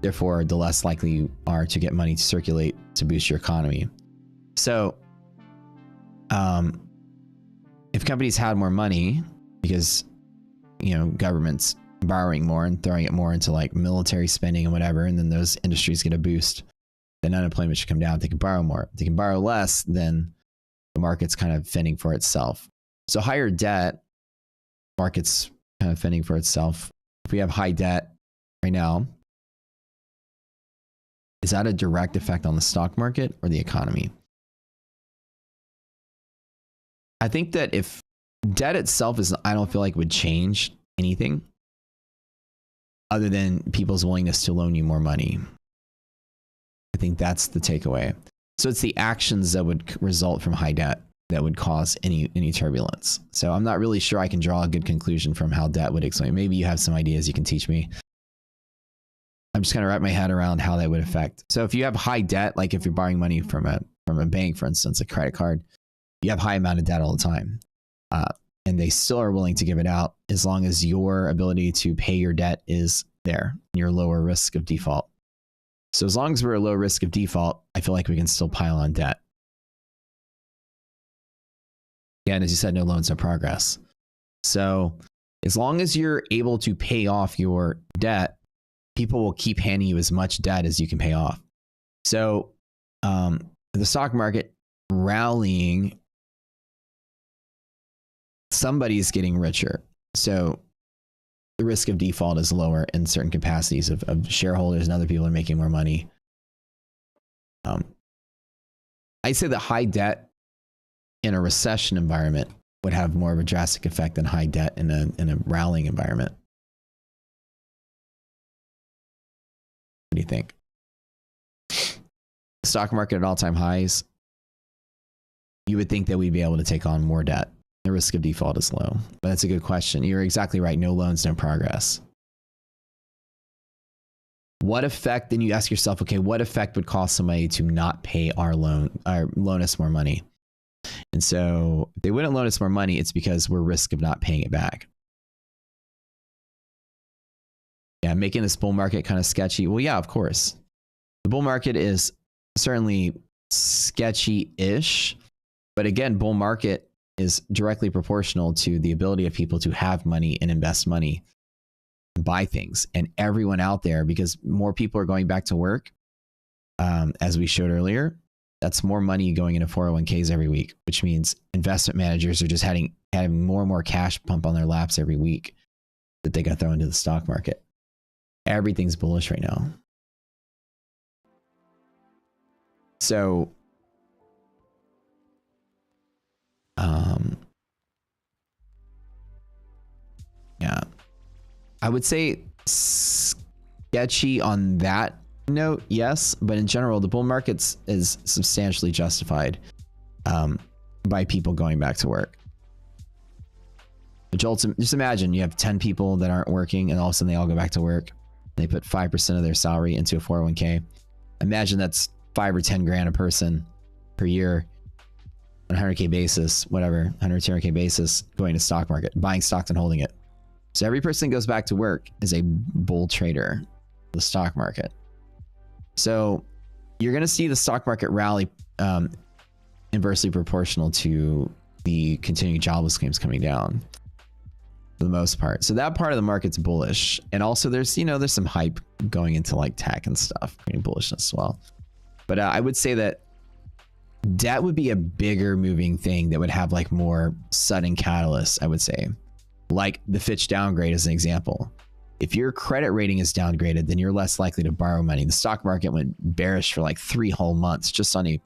Therefore, the less likely you are to get money to circulate to boost your economy. So, if companies had more money, because, you know, government's borrowing more and throwing it more into like military spending and whatever, and then those industries get a boost, then unemployment should come down. They can borrow more. If they can borrow less, then the market's kind of fending for itself. So higher debt, market's kind of fending for itself. If we have high debt right now, is that a direct effect on the stock market or the economy? I think that if debt itself is, I don't feel like would change anything other than people's willingness to loan you more money. I think that's the takeaway. So it's the actions that would result from high debt that would cause any turbulence. So I'm not really sure I can draw a good conclusion from how debt would explain. Maybe you have some ideas you can teach me. I'm just going to wrap my head around how that would affect. So if you have high debt, like if you're borrowing money from a bank, for instance, a credit card, you have high amount of debt all the time. And they still are willing to give it out as long as your ability to pay your debt is there, your lower risk of default. So as long as we're a low risk of default, I feel like we can still pile on debt. Yeah, and as you said, no loans, no progress. So as long as you're able to pay off your debt, people will keep handing you as much debt as you can pay off. So the stock market rallying, somebody's getting richer. So the risk of default is lower in certain capacities of shareholders, and other people are making more money. I'd say that high debt in a recession environment would have more of a drastic effect than high debt in a rallying environment. What do you think? Stock market at all-time highs, you would think that we'd be able to take on more debt. The risk of default is low, but that's a good question. You're exactly right. No loans, no progress. What effect, then you ask yourself, okay, what effect would cause somebody to not pay our loan, or loan us more money? And so if they wouldn't loan us more money, it's because we're risk of not paying it back. Yeah, making this bull market kind of sketchy. Well, yeah, of course. The bull market is certainly sketchy-ish, but again, bull market is directly proportional to the ability of people to have money and invest money, and buy things. And everyone out there, because more people are going back to work, as we showed earlier, that's more money going into 401ks every week, which means investment managers are just having more and more cash pump on their laps every week that they got thrown into the stock market. Everything's bullish right now. So, yeah, I would say sketchy on that note, yes, but in general, the bull market is substantially justified by people going back to work. Just imagine you have 10 people that aren't working, and all of a sudden they all go back to work. They put 5% of their salary into a 401k. Imagine that's 5 or 10 grand a person per year on a 100k basis, whatever, 100, 200k basis, going to stock market, buying stocks and holding it. So every person that goes back to work is a bull trader, the stock market. So you're going to see the stock market rally inversely proportional to the continuing jobless claims coming down for the most part. So that part of the market's bullish. And also there's, there's some hype going into like tech and stuff, creating bullishness as well. But I would say that debt would be a bigger moving thing that would have like more sudden catalysts, I would say. Like the Fitch downgrade as an example. If your credit rating is downgraded, then you're less likely to borrow money. The stock market went bearish for like 3 whole months just on a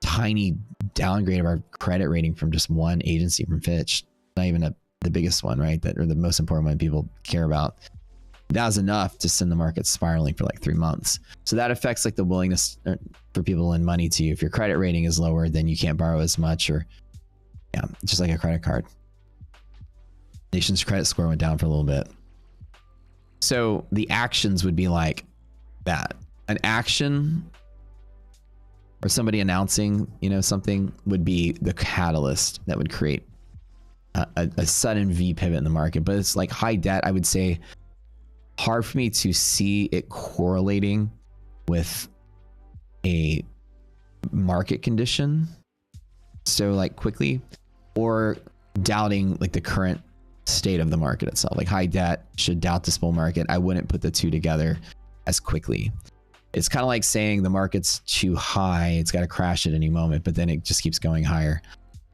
tiny downgrade of our credit rating from just one agency, from Fitch. Not even the biggest one, right? Or the most important one people care about. That was enough to send the market spiraling for like 3 months. So that affects like the willingness for people to lend money to you. If your credit rating is lower, then you can't borrow as much, or yeah, just like a credit card. Nation's credit score went down for a little bit. So the actions would be like that. An action or somebody announcing, something would be the catalyst that would create a sudden V pivot in the market. But it's like high debt, I would say, hard for me to see it correlating with a market condition so like quickly, or doubting like the current state of the market itself. Like high debt should doubt this bull market. I wouldn't put the two together as quickly. It's kind of like saying the market's too high, it's got to crash at any moment, but then it just keeps going higher.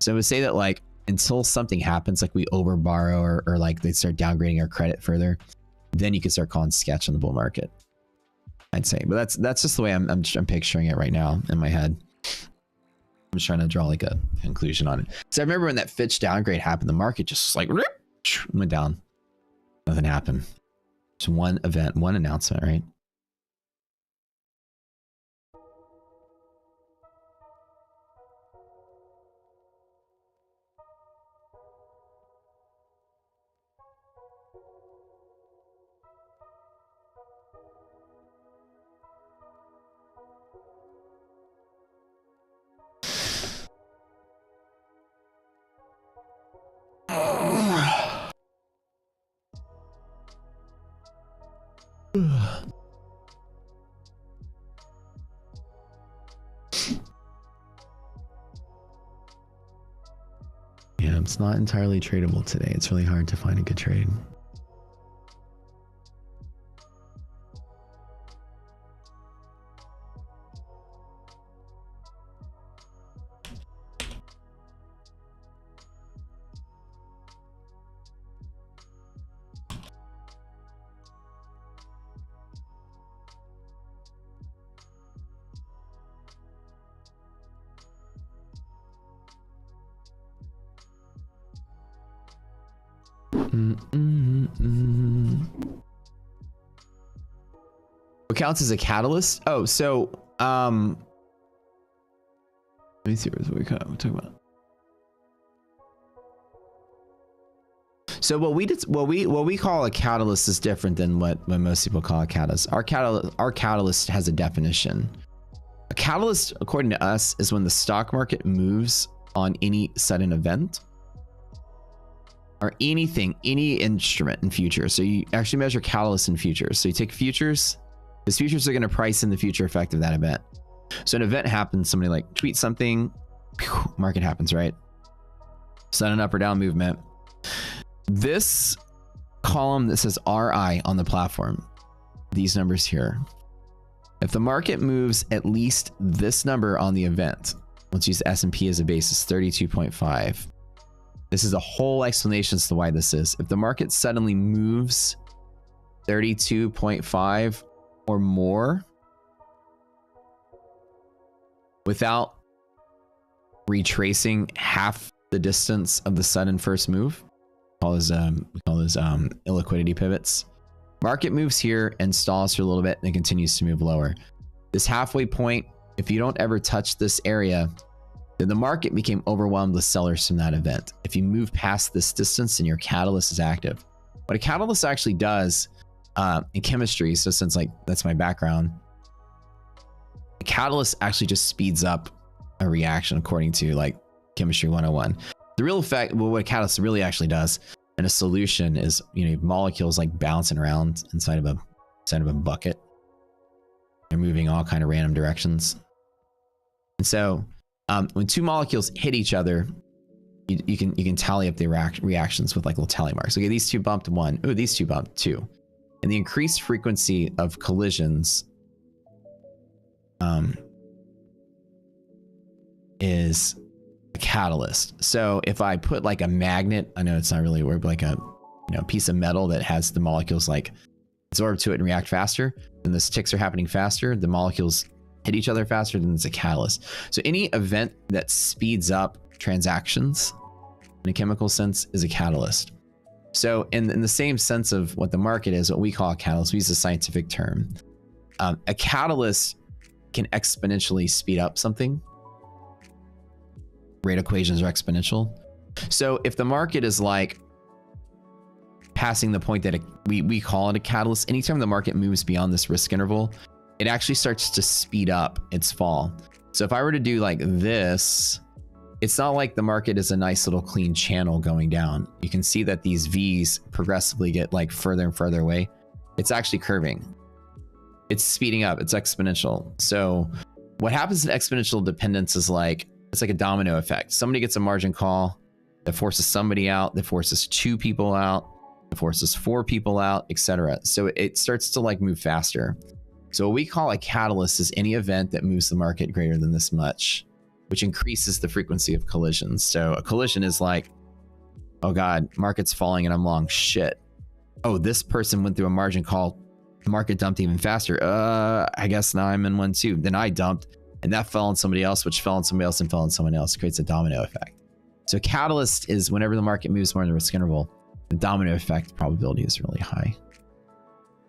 So I would say that like until something happens, like we overborrow or like they start downgrading our credit further, then you can start calling sketch on the bull market, I'd say. But that's just the way I'm picturing it right now in my head. I'm just trying to draw like a conclusion on it. So I remember when that Fitch downgrade happened, the market just like went down. Nothing happened. Just one event, one announcement, right? Yeah. it's not entirely tradable today. It's really hard to find a good trade. What counts as a catalyst? Oh, so let me see what we're talking about. So what we call a catalyst is different than what most people call a catalyst. Our catalyst has a definition. A catalyst, according to us, is when the stock market moves on any sudden event or anything, any instrument in futures. So you actually measure catalysts in futures. So you take futures. These futures are going to price in the future effect of that event. So an event happens, somebody like tweets something, market happens, right? Sudden up or down movement. This column that says RI on the platform, these numbers here, if the market moves at least this number on the event, let's use the S&P as a basis, 32.5. This is a whole explanation as to why this is. If the market suddenly moves 32.5 or more without retracing half the distance of the sudden first move, we call those illiquidity pivots. Market moves here and stalls for a little bit and it continues to move lower. This halfway point, if you don't ever touch this area, then the market became overwhelmed with sellers from that event. If you move past this distance, then your catalyst is active. What a catalyst actually does in chemistry, so since like that's my background, a catalyst actually just speeds up a reaction according to like chemistry 101. The real effect, well, what a catalyst really actually does in a solution is, you know, molecules like bouncing around inside of a bucket. They're moving all kind of random directions. And so when two molecules hit each other, you can tally up the reactions with like little tally marks. Okay, these two bumped 1. Oh, these two bumped 2. And the increased frequency of collisions is a catalyst. So if I put like a magnet, I know it's not really a word, but like a piece of metal that has the molecules like absorb to it and react faster, then the ticks are happening faster, the molecules hit each other faster, then it's a catalyst. So any event that speeds up transactions in a chemical sense is a catalyst. So in the same sense of what the market is, what we call a catalyst, we use a scientific term. A catalyst can exponentially speed up something. Rate equations are exponential. So if the market is like passing the point that we call it a catalyst, anytime the market moves beyond this risk interval, it actually starts to speed up its fall. So if I were to do like this, it's not like the market is a nice little clean channel going down. You can see that these V's progressively get like further and further away. It's actually curving. It's speeding up. It's exponential. So what happens in exponential dependence is like, it's like a domino effect. Somebody gets a margin call that forces somebody out, that forces 2 people out, that forces 4 people out, etc. So it starts to like move faster. So what we call a catalyst is any event that moves the market greater than this much, which increases the frequency of collisions. So a collision is like, oh God, market's falling and I'm long. Shit. Oh, this person went through a margin call. Market dumped even faster. I guess now I'm in one too. Then I dumped and that fell on somebody else, which fell on somebody else and fell on someone else. It creates a domino effect. So a catalyst is whenever the market moves more in the risk interval, the domino effect probability is really high.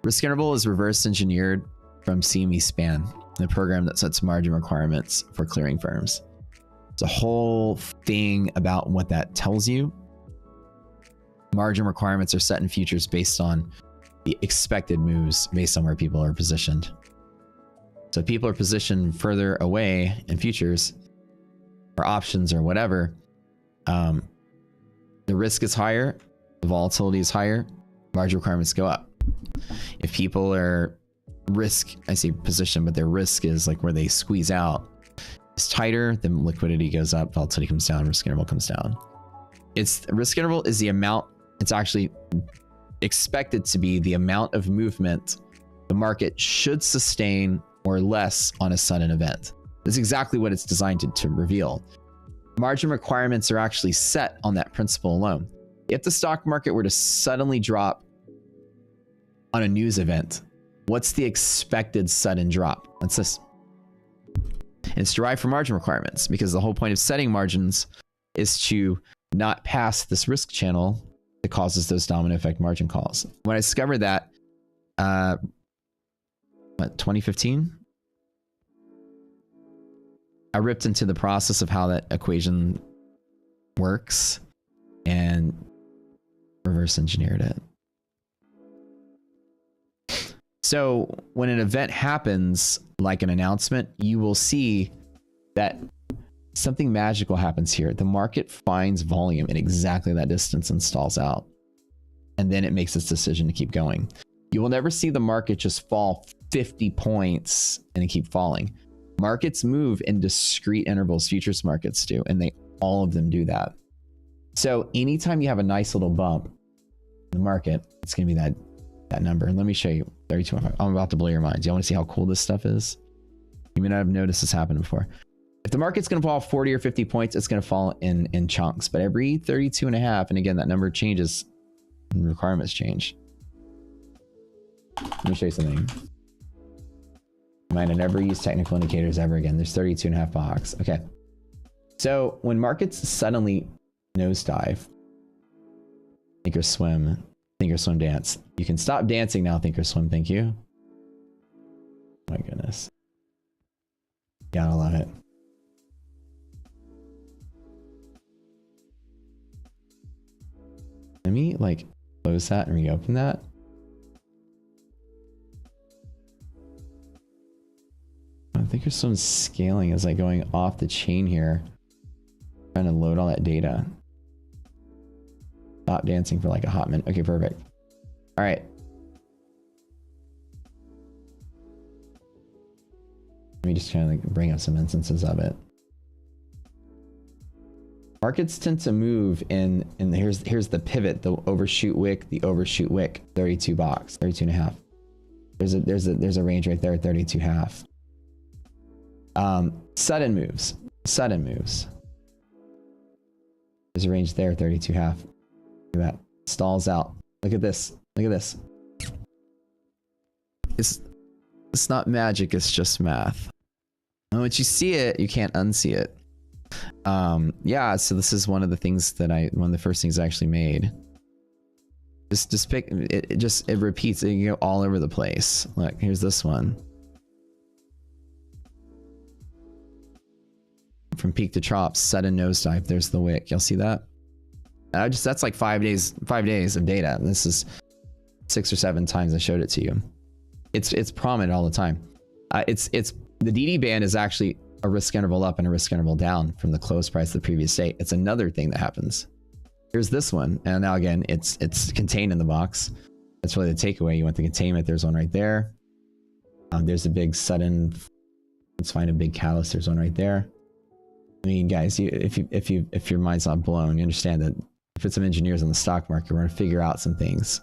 Risk interval is reverse engineered from CME Span, the program that sets margin requirements for clearing firms. It's a whole thing about what that tells you. Margin requirements are set in futures based on the expected moves based on where people are positioned. So if people are positioned further away in futures or options or whatever, the risk is higher, the volatility is higher, margin requirements go up. If people are I say position, but their risk is like where they squeeze out, is tighter, then liquidity goes up, volatility comes down, risk interval comes down. It's risk interval is the amount, it's actually expected to be the amount of movement the market should sustain or less on a sudden event. That's exactly what it's designed to reveal. Margin requirements are actually set on that principle alone. If the stock market were to suddenly drop on a news event, what's the expected sudden drop? That's this. And it's derived from margin requirements, because the whole point of setting margins is to not pass this risk channel that causes those domino effect margin calls. When I discovered that, 2015? I ripped into the process of how that equation works and reverse engineered it. So when an event happens, like an announcement, you will see that something magical happens here. The market finds volume in exactly that distance and stalls out. And then it makes its decision to keep going. You will never see the market just fall 50 points and then keep falling. Markets move in discrete intervals, futures markets do, and all of them do that. So anytime you have a nice little bump in the market, it's going to be that number. And let me show you 32. I'm about to blow your minds. You want to see how cool this stuff is? You may not have noticed this happened before. If the market's going to fall 40 or 50 points, it's going to fall in chunks. But every 32 and a half, and again, that number changes and requirements change. Let me show you something. Mind, I never use technical indicators ever again. There's 32 and a half box. Okay. So when markets suddenly nosedive, think or swim dance. You can stop dancing now, think or swim. Thank you. My goodness. Gotta love it. Let me like close that and reopen that. I think there's some scaling as like going off the chain here. Trying to load all that data. Stop dancing for like a hot minute. Okay, perfect. All right. Let me just kind of like bring up some instances of it. Markets tend to move in here's the pivot, the overshoot wick, 32 box, 32 and a half. There's a range right there, 32 half. Sudden moves. There's a range there, 32 half. Look at that. Stalls out. Look at this. It's not magic, it's just math. And once you see it, you can't unsee it. Yeah, so this is one of the things that one of the first things I actually made. Just pick it repeats, it can go all over the place. Look, here's this one. From peak to trough, sudden nosedive. There's the wick. Y'all see that? That's like 5 days of data. This is 6 or 7 times I showed it to you. It's prominent all the time. The DD band is actually a risk interval up and a risk interval down from the close price of the previous day. It's another thing that happens. Here's this one, and now again, it's contained in the box. That's really the takeaway. You want the containment. There's one right there. There's a big sudden. Let's find a big catalyst. There's one right there. I mean, guys, if your mind's not blown, you understand that if it's some engineers on the stock market, we're going to figure out some things.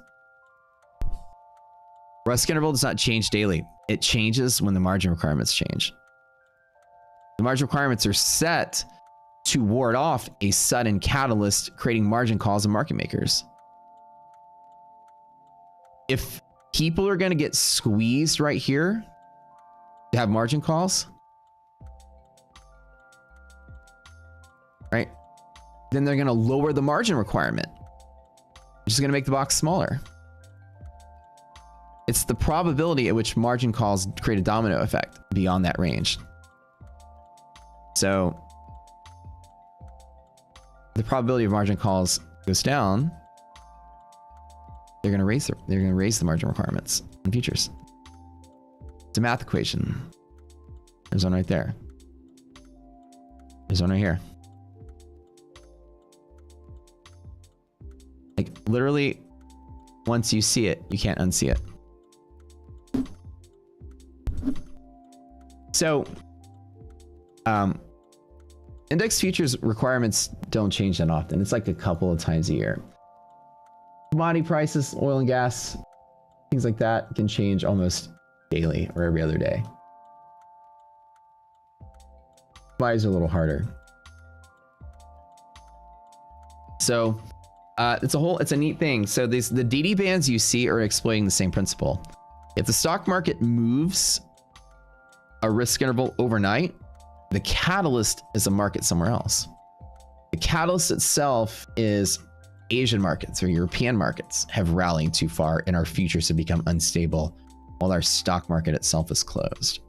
Risk interval does not change daily. It changes when the margin requirements change. The margin requirements are set to ward off a sudden catalyst, creating margin calls and market makers. If people are going to get squeezed right here to have margin calls, right, then they're going to lower the margin requirement, which is going to make the box smaller. It's the probability at which margin calls create a domino effect beyond that range. So the probability of margin calls goes down, they're going to raise the margin requirements in futures. It's a math equation. There's one right there. There's one right here. Like literally, once you see it, you can't unsee it. So, index futures requirements don't change that often. It's like a couple of times a year. Commodity prices, oil and gas, things like that can change almost daily or every other day. Commodities are a little harder. So it's a neat thing. So the DD bands you see are exploiting the same principle. If the stock market moves a risk interval overnight, the catalyst is a market somewhere else. The catalyst itself is Asian markets or European markets have rallied too far and our futures have become unstable while our stock market itself is closed.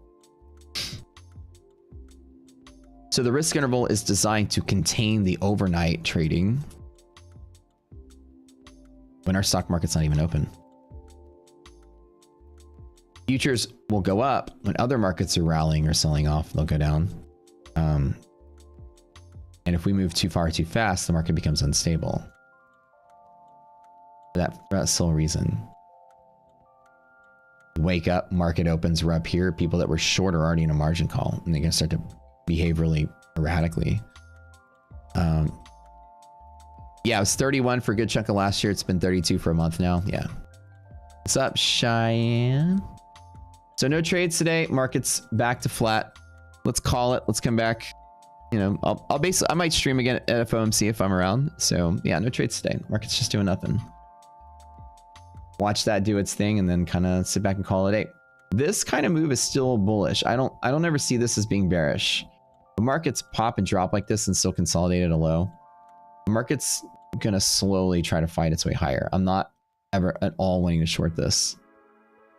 So the risk interval is designed to contain the overnight trading when our stock market's not even open. Futures will go up when other markets are rallying or selling off, they'll go down. And if we move too far too fast, the market becomes unstable. For that sole reason. Wake up, market opens, we're up here. People that were short are already in a margin call and they're gonna start to behave really erratically. Yeah, it was 31 for a good chunk of last year. It's been 32 for a month now. Yeah. What's up, Cheyenne? So no trades today. Market's back to flat. Let's call it. Let's come back. You know, I might stream again at FOMC if I'm around. So yeah, no trades today. Market's just doing nothing. Watch that do its thing and then kind of sit back and call it 8. This kind of move is still bullish. I don't ever see this as being bearish. The markets pop and drop like this and still consolidate at a low. The market's gonna slowly try to fight its way higher. I'm not ever at all wanting to short this.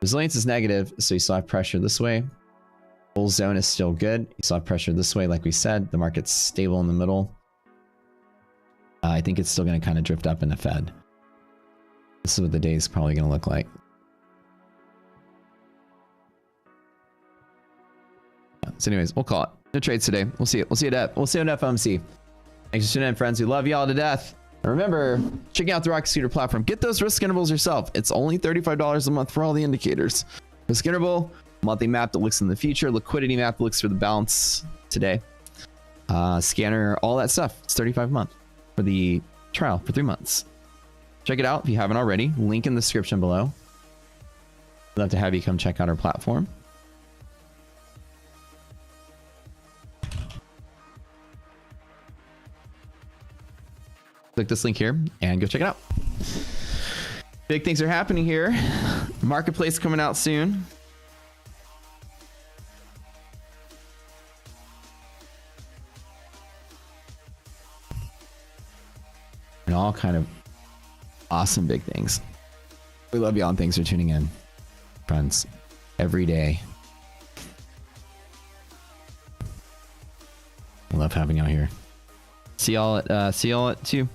Resilience is negative, so you still have pressure this way. Bull zone is still good. You still have pressure this way, like we said. The market's stable in the middle. I think it's still gonna kind of drift up in the Fed. This is what the day is probably gonna look like. So anyways, we'll call it. No trades today. We'll see it. We'll see it at FOMC. Thanks for tuning in, friends. We love y'all to death. And remember, check out the Rocket Scooter platform. Get those risk intervals yourself. It's only $35 a month for all the indicators. Risk interval, monthly map that looks in the future, liquidity map that looks for the balance today, scanner, all that stuff. It's $35 a month for the trial for 3 months. Check it out if you haven't already. Link in the description below. We'd love to have you come check out our platform. Click this link here and go check it out. Big things are happening here. Marketplace coming out soon. And all kind of awesome big things. We love y'all and thanks for tuning in, friends, every day. I love having y'all here. See y'all at 2.